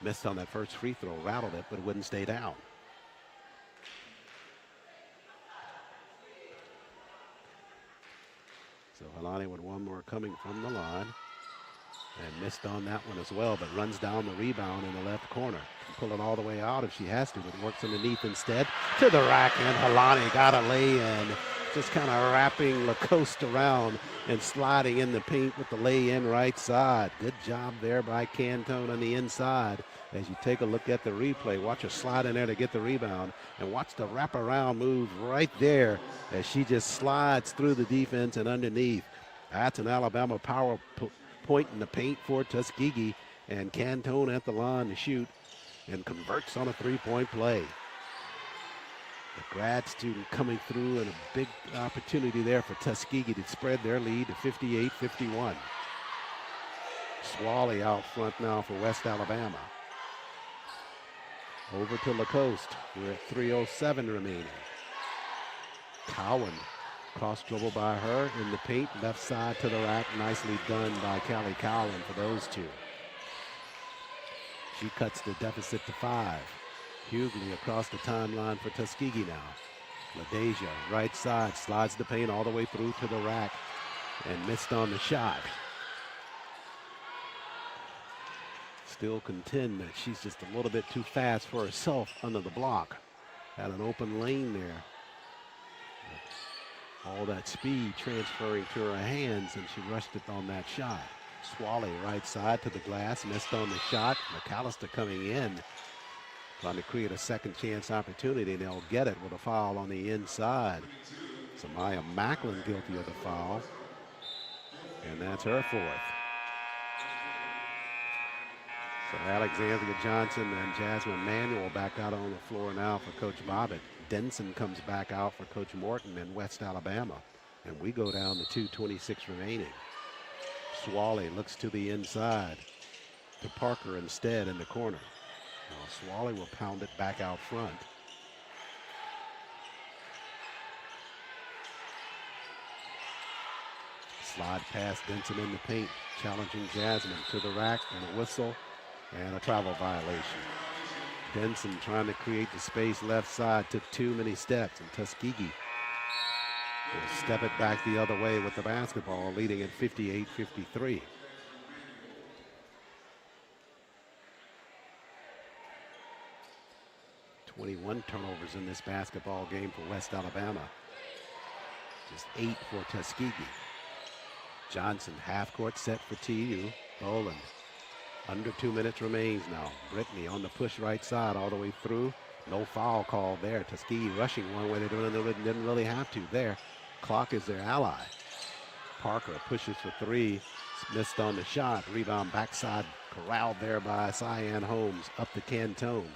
missed on that first free throw, rattled it, but it wouldn't stay down. So Alani with one more coming from the line and missed on that one as well, but runs down the rebound in the left corner. Can pull it all the way out if she has to, but works underneath instead. To the rack, and Alani got a lay in. Just kind of wrapping Lacoste around and sliding in the paint with the lay-in right side. Good job there by Cantone on the inside. As you take a look at the replay, watch her slide in there to get the rebound and watch the wraparound move right there as she just slides through the defense and underneath. That's an Alabama power point in the paint for Tuskegee, and Cantone at the line to shoot and converts on a three-point play. The grad student coming through and a big opportunity there for Tuskegee to spread their lead to 58-51. Swally out front now for West Alabama. Over to Lacoste. We're at 3:07 remaining. Cowan, cross dribble by her in the paint, left side to the rack. Nicely done by Callie Cowan for those two. She cuts the deficit to 5. Hughley across the timeline for Tuskegee now. LaDeja, right side, slides the paint all the way through to the rack and missed on the shot. Still contend that she's just a little bit too fast for herself under the block. Had an open lane there. All that speed transferring to her hands, and she rushed it on that shot. Swally, right side to the glass, missed on the shot. McAllister coming in, trying to create a second chance opportunity, and they'll get it with a foul on the inside. Samaya Macklin guilty of the foul, and that's her 4th. So Alexandria Johnson and Jasmine Manuel back out on the floor now for Coach Bobbitt. Denson comes back out for Coach Morton in West Alabama, and we go down to 2:26 remaining. Swally looks to the inside to Parker instead in the corner. Now Swally will pound it back out front. Slide past Denson in the paint, challenging Jasmine to the rack, and a whistle and a travel violation. Denson trying to create the space left side, took too many steps, and Tuskegee will step it back the other way with the basketball, leading at 58-53. "21 turnovers in this basketball game for West Alabama. Just 8 for Tuskegee. Johnson, half court set for TU. Boland, under 2 minutes remains now. Brittany on the push right side all the way through. No foul call there. Tuskegee rushing one way they didn't really have to there. Clock is their ally. Parker pushes for 3. Missed on the shot. Rebound backside corralled there by Cyan Holmes. Up to Cantone.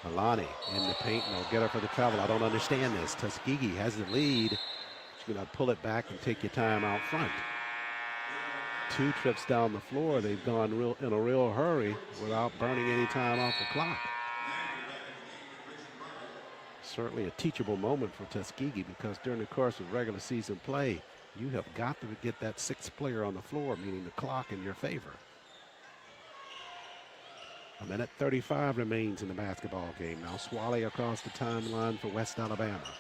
Alani in the paint. No getter for the travel. I don't understand this. Tuskegee has the lead. She's going to pull it back and take your time out front. 2 trips down the floor. They've gone in a real hurry without burning any time off the clock. Certainly a teachable moment for Tuskegee, because during the course of regular season play, you have got to get that 6th player on the floor, meaning the clock, in your favor. 1:35 remains in the basketball game. Now Swally across the timeline for West Alabama.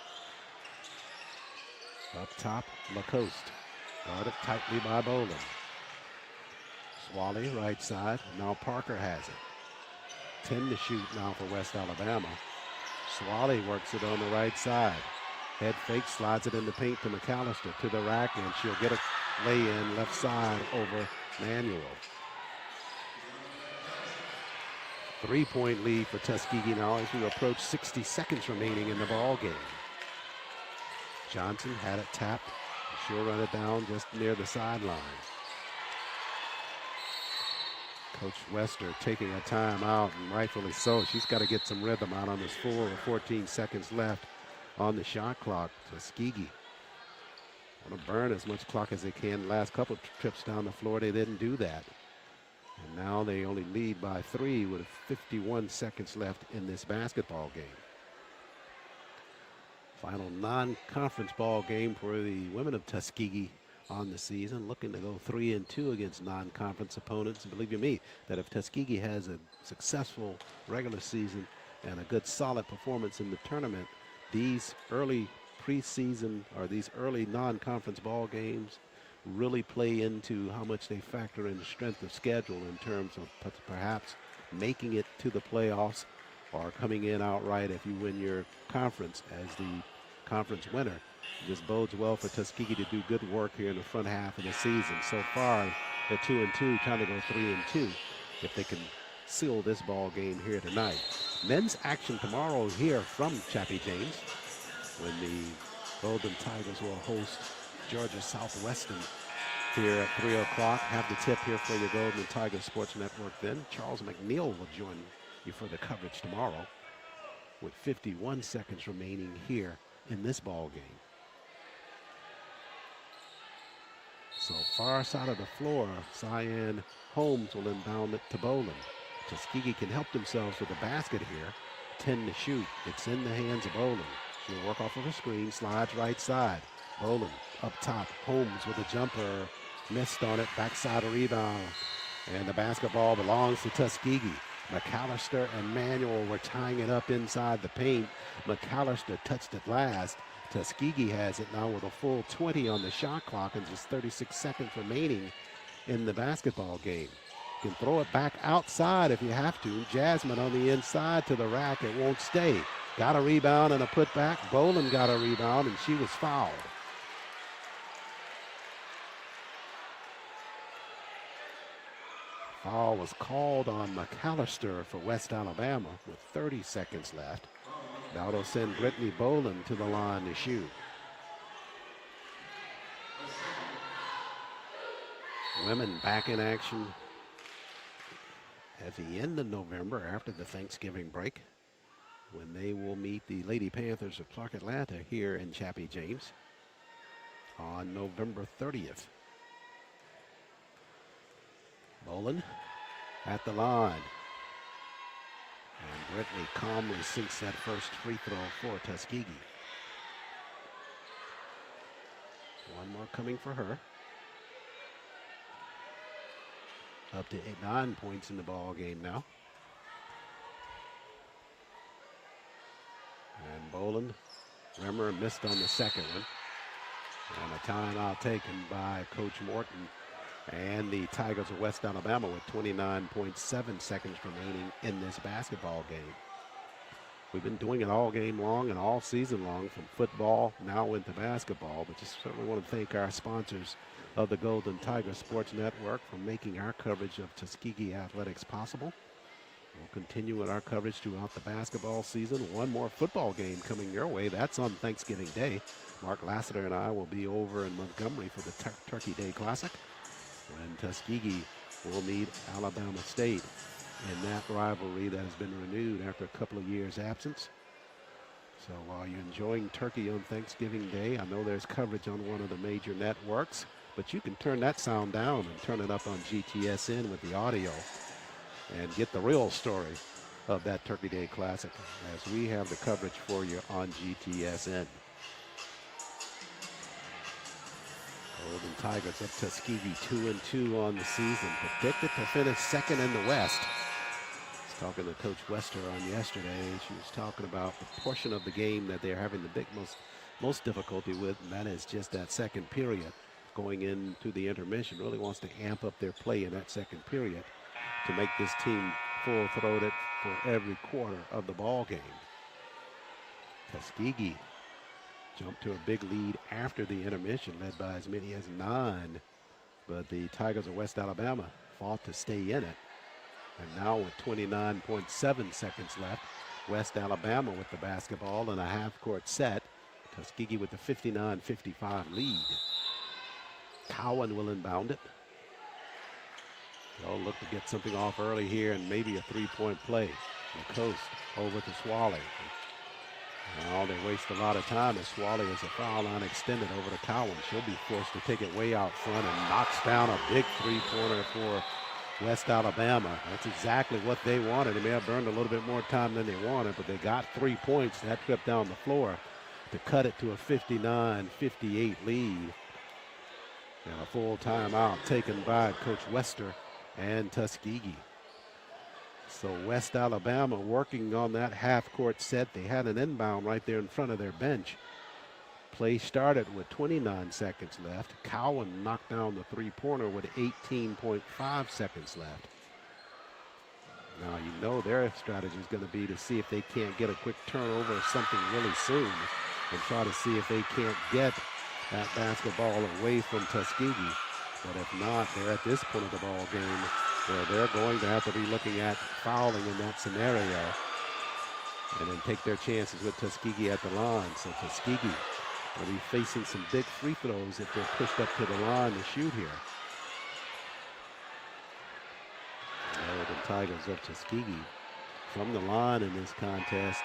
Up top, Lacoste. Guarded tightly by Boland. Swally right side. Now Parker has it. 10 to shoot now for West Alabama. Swally works it on the right side. Head fake, slides it in the paint to McAllister, to the rack, and she'll get a lay-in left side over Manuel. 3-point lead for Tuskegee now as we approach 60 seconds remaining in the ball game. Johnson had it tapped. She'll run it down just near the sideline. Coach Wester taking a timeout, and rightfully so. She's got to get some rhythm out on this 4 or 14 seconds left on the shot clock. Tuskegee want to burn as much clock as they can. The last couple of trips down the floor, they didn't do that. And now they only lead by 3 with 51 seconds left in this basketball game. Final non-conference ball game for the women of Tuskegee on the season, looking to go 3-2 against non-conference opponents. And believe you me, that if Tuskegee has a successful regular season and a good solid performance in the tournament, these early preseason or these early non-conference ball games really play into how much they factor in the strength of schedule in terms of perhaps making it to the playoffs or coming in outright if you win your conference as the conference winner. This bodes well for Tuskegee to do good work here in the front half of the season. So far, they're 2-2, trying to go 3-2 if they can seal this ball game here tonight. Men's action tomorrow here from Chappie James, when the Golden Tigers will host Georgia Southwestern here at 3 o'clock. Have the tip here for your Golden Tigers Sports Network then. Charles McNeil will join you for the coverage tomorrow with 51 seconds remaining here in this ball game. So far side of the floor, Cyan Holmes will inbound it to Boland. Tuskegee can help themselves with the basket here. 10 to shoot. It's in the hands of Boland. She'll work off of a screen, slides right side. Boland up top. Holmes with a jumper. Missed on it. Backside rebound. And the basketball belongs to Tuskegee. McAllister and Manuel were tying it up inside the paint. McAllister touched it last. Tuskegee has it now with a full 20 on the shot clock and just 36 seconds remaining in the basketball game. You can throw it back outside if you have to. Jasmine on the inside to the rack. It won't stay. Got a rebound and a putback. Boland got a rebound, and she was fouled. Foul was called on McAllister for West Alabama with 30 seconds left. That'll send Brittany Boland to the line to shoot. Women back in action at the end of November after the Thanksgiving break, when they will meet the Lady Panthers of Clark Atlanta here in Chappie James on November 30th. Boland at the line. And Brittany calmly sinks that first free throw for Tuskegee. One more coming for her. Up to 9 points in the ball game now. Boland. Remember missed on the second one. And a timeout taken by Coach Morton and the Tigers of West Alabama with 29.7 seconds remaining in this basketball game. We've been doing it all game long and all season long, from football now into basketball, but just certainly want to thank our sponsors of the Golden Tiger Sports Network for making our coverage of Tuskegee athletics possible. We'll continue with our coverage throughout the basketball season. One more football game coming your way. That's on Thanksgiving Day. Mark Lassiter and I will be over in Montgomery for the Turkey Day Classic, when Tuskegee will meet Alabama State in that rivalry that has been renewed after a couple of years' absence. So while you're enjoying turkey on Thanksgiving Day, I know there's coverage on one of the major networks, but you can turn that sound down and turn it up on GTSN with the audio and get the real story of that Turkey Day Classic as we have the coverage for you on GTSN. Golden Tigers of Tuskegee 2-2 on the season, predicted to finish second in the West. I was talking to Coach Wester on yesterday. She was talking about the portion of the game that they're having the most difficulty with, and that is just that second period. Going into the intermission, really wants to amp up their play in that second period to make this team full-throated for every quarter of the ball game. Tuskegee jumped to a big lead after the intermission, led by as many as 9. But the Tigers of West Alabama fought to stay in it. And now with 29.7 seconds left, West Alabama with the basketball in a half-court set. Tuskegee with the 59-55 lead. Cowan will inbound it. They'll look to get something off early here and maybe a three-point play. The coast over to Swally. Well, they waste a lot of time as Swally is a foul line extended over to Cowan. She'll be forced to take it way out front and knocks down a big three-pointer for West Alabama. That's exactly what they wanted. They may have burned a little bit more time than they wanted, but they got 3 points that trip down the floor to cut it to a 59-58 lead. And a full timeout taken by Coach Wester and Tuskegee. So West Alabama working on that half-court set. They had an inbound right there in front of their bench. Play started with 29 seconds left. Cowan knocked down the three-pointer with 18.5 seconds left. Now you know their strategy is going to be to see if they can't get a quick turnover or something really soon and try to see if they can't get that basketball away from Tuskegee. But if not, they're at this point of the ball game where they're going to have to be looking at fouling in that scenario and then take their chances with Tuskegee at the line. So Tuskegee will be facing some big free throws if they're pushed up to the line to shoot here. The Tigers of Tuskegee from the line in this contest,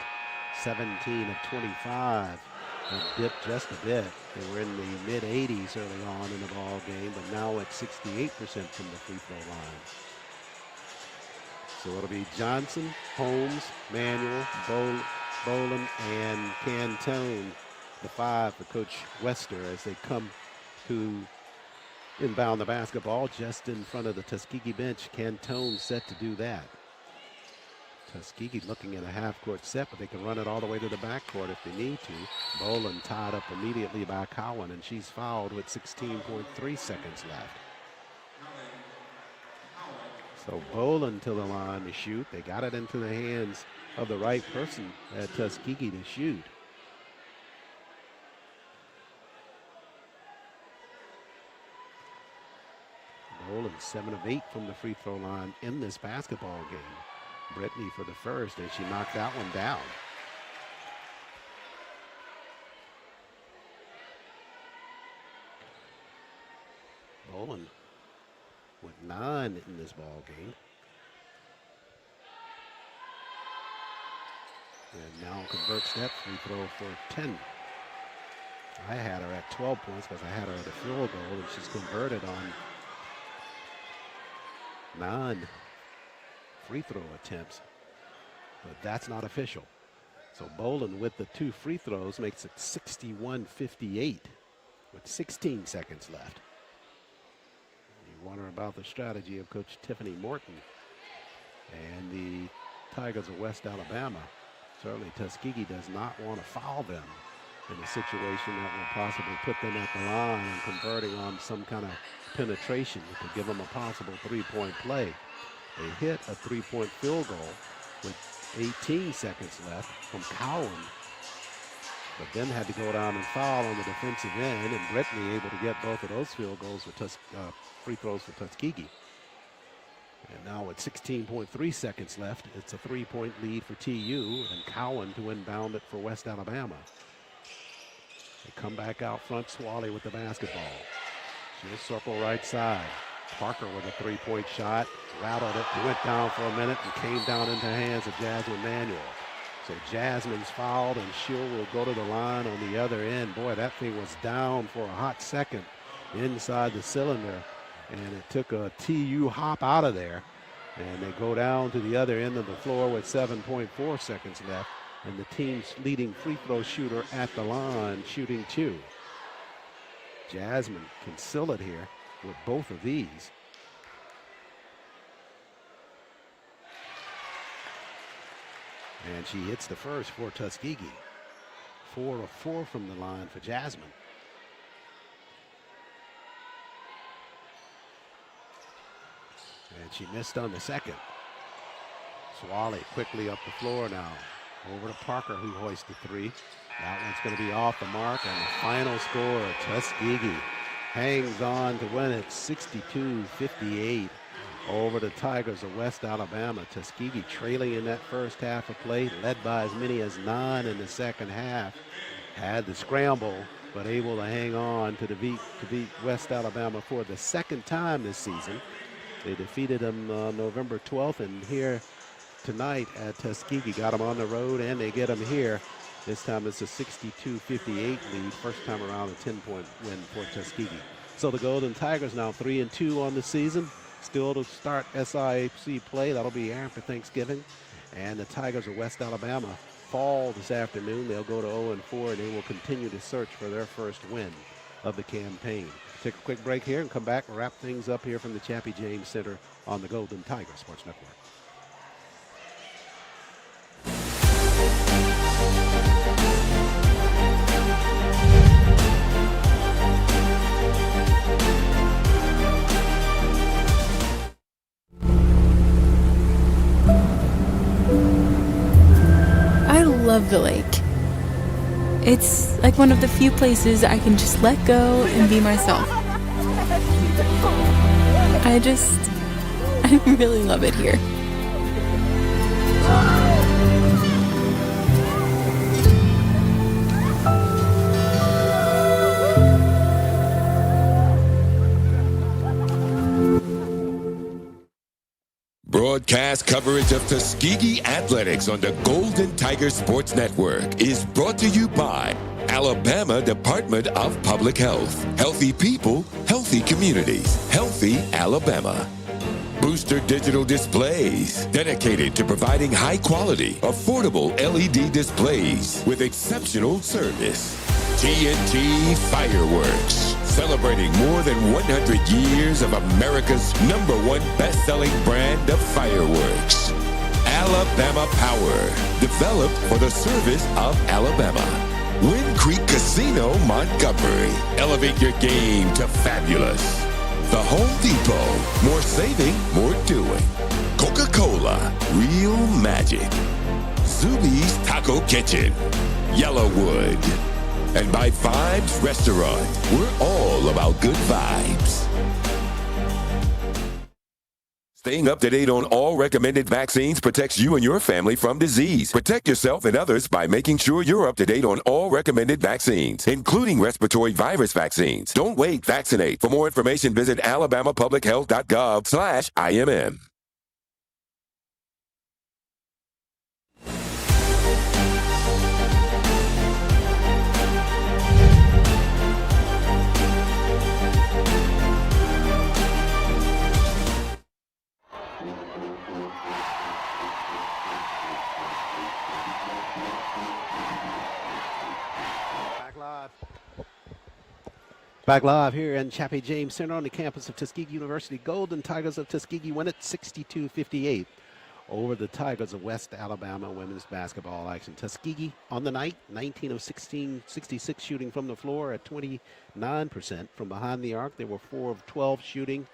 17 of 25. Have dipped just a bit. They were in the mid-80s early on in the ball game, but now at 68% from the free throw line. So it'll be Johnson, Holmes, Manuel, Boland, and Cantone, the 5 for Coach Wester as they come to inbound the basketball just in front of the Tuskegee bench. Cantone set to do that. Tuskegee looking at a half-court set, but they can run it all the way to the backcourt if they need to. Boland tied up immediately by Cowan, and she's fouled with 16.3 seconds left. So Boland to the line to shoot. They got it into the hands of the right person at Tuskegee to shoot. Boland 7 of 8 from the free throw line in this basketball game. Brittany for the first, and she knocked that one down. Boland with 9 in this ball game. And now converts that free throw for 10. I had her at 12 points because I had her at a field goal, and she's converted on 9 free throw attempts, but that's not official. So Boland with the 2 free throws makes it 61-58 with 16 seconds left. You wonder about the strategy of Coach Tiffany Morton and the Tigers of West Alabama. Certainly Tuskegee does not want to foul them in a situation that will possibly put them at the line and converting on some kind of penetration to give them a possible three-point play. They hit a three-point field goal with 18 seconds left from Cowan, but then had to go down and foul on the defensive end, and Brittany able to get both of those field goals for free throws for Tuskegee. And now with 16.3 seconds left, it's a three-point lead for TU, and Cowan to inbound it for West Alabama. They come back out front, Swally with the basketball. She'll circle right side. Parker with a three-point shot, rattled it, went down for a minute, and came down into the hands of Jasmine Manuel. So Jasmine's fouled, and She'll will go to the line on the other end. Boy, that thing was down for a hot second inside the cylinder, and it took a TU hop out of there. And they go down to the other end of the floor with 7.4 seconds left, and the team's leading free throw shooter at the line shooting 2. Jasmine can seal it here with both of these. And she hits the first for Tuskegee. 4 of 4 from the line for Jasmine. And she missed on the second. Swally quickly up the floor now. Over to Parker, who hoists the 3. That one's going to be off the mark, and the final score, Tuskegee hangs on to win it 62-58 over the Tigers of West Alabama. Tuskegee trailing in that first half of play, led by as many as 9 in the second half. Had the scramble, but able to hang on to beat West Alabama for the second time this season. They defeated them November 12th, and here tonight at Tuskegee. Got them on the road, and they get them here. This time it's a 62-58 lead. First time around, a 10-point win for Tuskegee. So the Golden Tigers now 3-2 on the season. Still to start SIAC play. That'll be after Thanksgiving. And the Tigers of West Alabama fall this afternoon. They'll go to 0-4, and they will continue to search for their first win of the campaign. Take a quick break here and come back and wrap things up here from the Chappie James Center on the Golden Tiger Sports Network. I love the lake. It's like one of the few places I can just let go and be myself. I really love it here. Broadcast coverage of Tuskegee Athletics on the Golden Tiger Sports Network is brought to you by Alabama Department of Public Health. Healthy people, healthy communities, healthy Alabama. Booster Digital Displays, dedicated to providing high-quality, affordable LED displays with exceptional service. TNT Fireworks, celebrating more than 100 years of America's #1 best-selling brand of fireworks. Alabama Power, developed for the service of Alabama. Wind Creek Casino, Montgomery. Elevate your game to fabulous. The Home Depot, more saving, more doing. Coca-Cola, real magic. Zuby's Taco Kitchen, Yellowwood. And by Vibes Restaurant, we're all about good vibes. Staying up to date on all recommended vaccines protects you and your family from disease. Protect yourself and others by making sure you're up to date on all recommended vaccines, including respiratory virus vaccines. Don't wait, vaccinate. For more information, visit alabamapublichealth.gov/IMM. Back live here in Chappie James Center on the campus of Tuskegee University. Golden Tigers of Tuskegee win it 62-58 over the Tigers of West Alabama women's basketball action. Tuskegee on the night, 19 of 16, 66 shooting from the floor at 29%. From behind the arc, they were 4 of 12 shooting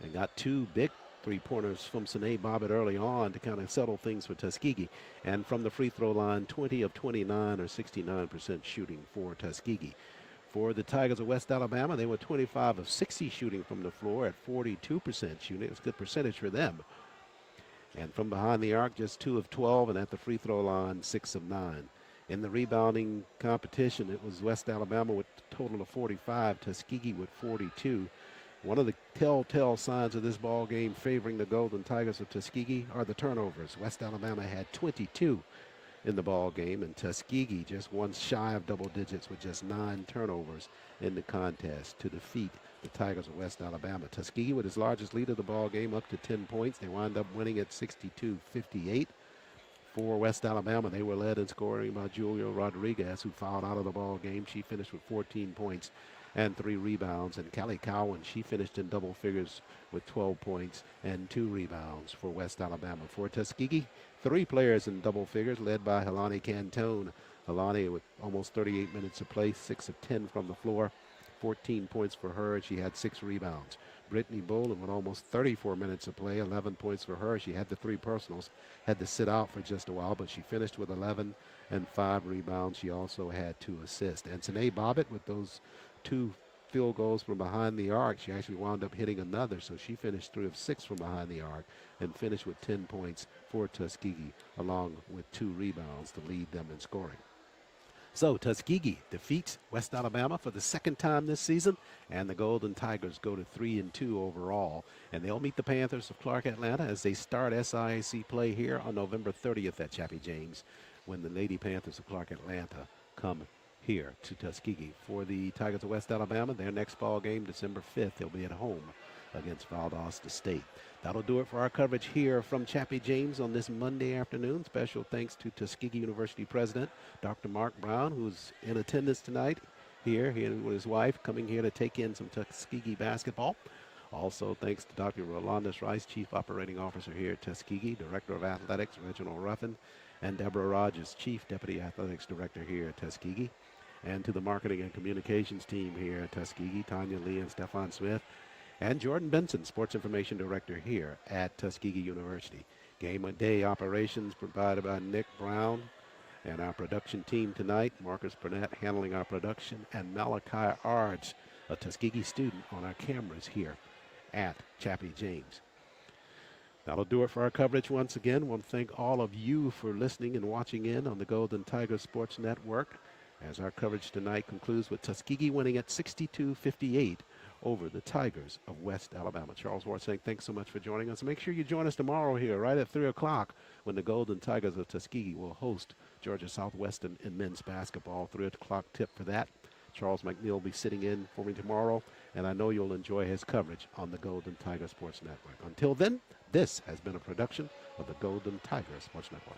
and got 2 big three-pointers from Sinead Bobbitt early on to kind of settle things for Tuskegee. And from the free throw line, 20 of 29 or 69% shooting for Tuskegee. For the Tigers of West Alabama, they were 25 of 60 shooting from the floor at 42% shooting. It was a good percentage for them. And from behind the arc, just 2 of 12, and at the free throw line, 6 of 9. In the rebounding competition, it was West Alabama with a total of 45, Tuskegee with 42. One of the telltale signs of this ball game favoring the Golden Tigers of Tuskegee are the turnovers. West Alabama had 22 in the ball game, and Tuskegee just one shy of double digits with just 9 turnovers in the contest to defeat the Tigers of West Alabama. Tuskegee with his largest lead of the ball game, up to 10 points. They wind up winning at 62-58. For West Alabama, they were led in scoring by Julia Rodriguez, who fouled out of the ball game. She finished with 14 points and 3 rebounds. And Callie Cowan, she finished in double figures with 12 points and 2 rebounds for West Alabama. For Tuskegee, 3 players in double figures, led by Helani Cantone. Helani with almost 38 minutes of play, 6 of 10 from the floor, 14 points for her, and she had 6 rebounds. Brittany Boland with almost 34 minutes of play, 11 points for her. She had the 3 personals, had to sit out for just a while, but she finished with 11 and 5 rebounds. She also had 2 assists. And Sinead Bobbitt with those 2 field goals from behind the arc, she actually wound up hitting another, so she finished 3 of 6 from behind the arc and finished with 10 points for Tuskegee, along with 2 rebounds to lead them in scoring. So Tuskegee defeats West Alabama for the 2nd time this season, and the Golden Tigers go to 3-2 overall. And they'll meet the Panthers of Clark Atlanta as they start SIAC play here on November 30th at Chappie James, when the Lady Panthers of Clark Atlanta come here to Tuskegee. For the Tigers of West Alabama, their next ball game, December 5th, they'll be at home against Valdosta State. That'll do it for our coverage here from Chappie James on this Monday afternoon. Special thanks to Tuskegee University President Dr. Mark Brown, who's in attendance tonight here with his wife, coming here to take in some Tuskegee basketball. Also, thanks to Dr. Rolandus Rice, Chief Operating Officer here at Tuskegee, Director of Athletics Reginald Ruffin, and Deborah Rogers, Chief Deputy Athletics Director here at Tuskegee. And to the Marketing and Communications team here at Tuskegee, Tanya Lee and Stefan Smith, and Jordan Benson, Sports Information Director here at Tuskegee University. Game of day operations provided by Nick Brown, and our production team tonight, Marcus Burnett handling our production, and Malachi Ards, a Tuskegee student, on our cameras here at Chappie James. That'll do it for our coverage once again. I want to thank all of you for listening and watching in on the Golden Tiger Sports Network, as our coverage tonight concludes with Tuskegee winning at 62-58 over the Tigers of West Alabama. Charles Ward saying thanks so much for joining us. Make sure you join us tomorrow here right at 3 o'clock when the Golden Tigers of Tuskegee will host Georgia Southwestern in men's basketball. 3 o'clock tip for that. Charles McNeil will be sitting in for me tomorrow, and I know you'll enjoy his coverage on the Golden Tiger Sports Network. Until then, this has been a production of the Golden Tiger Sports Network.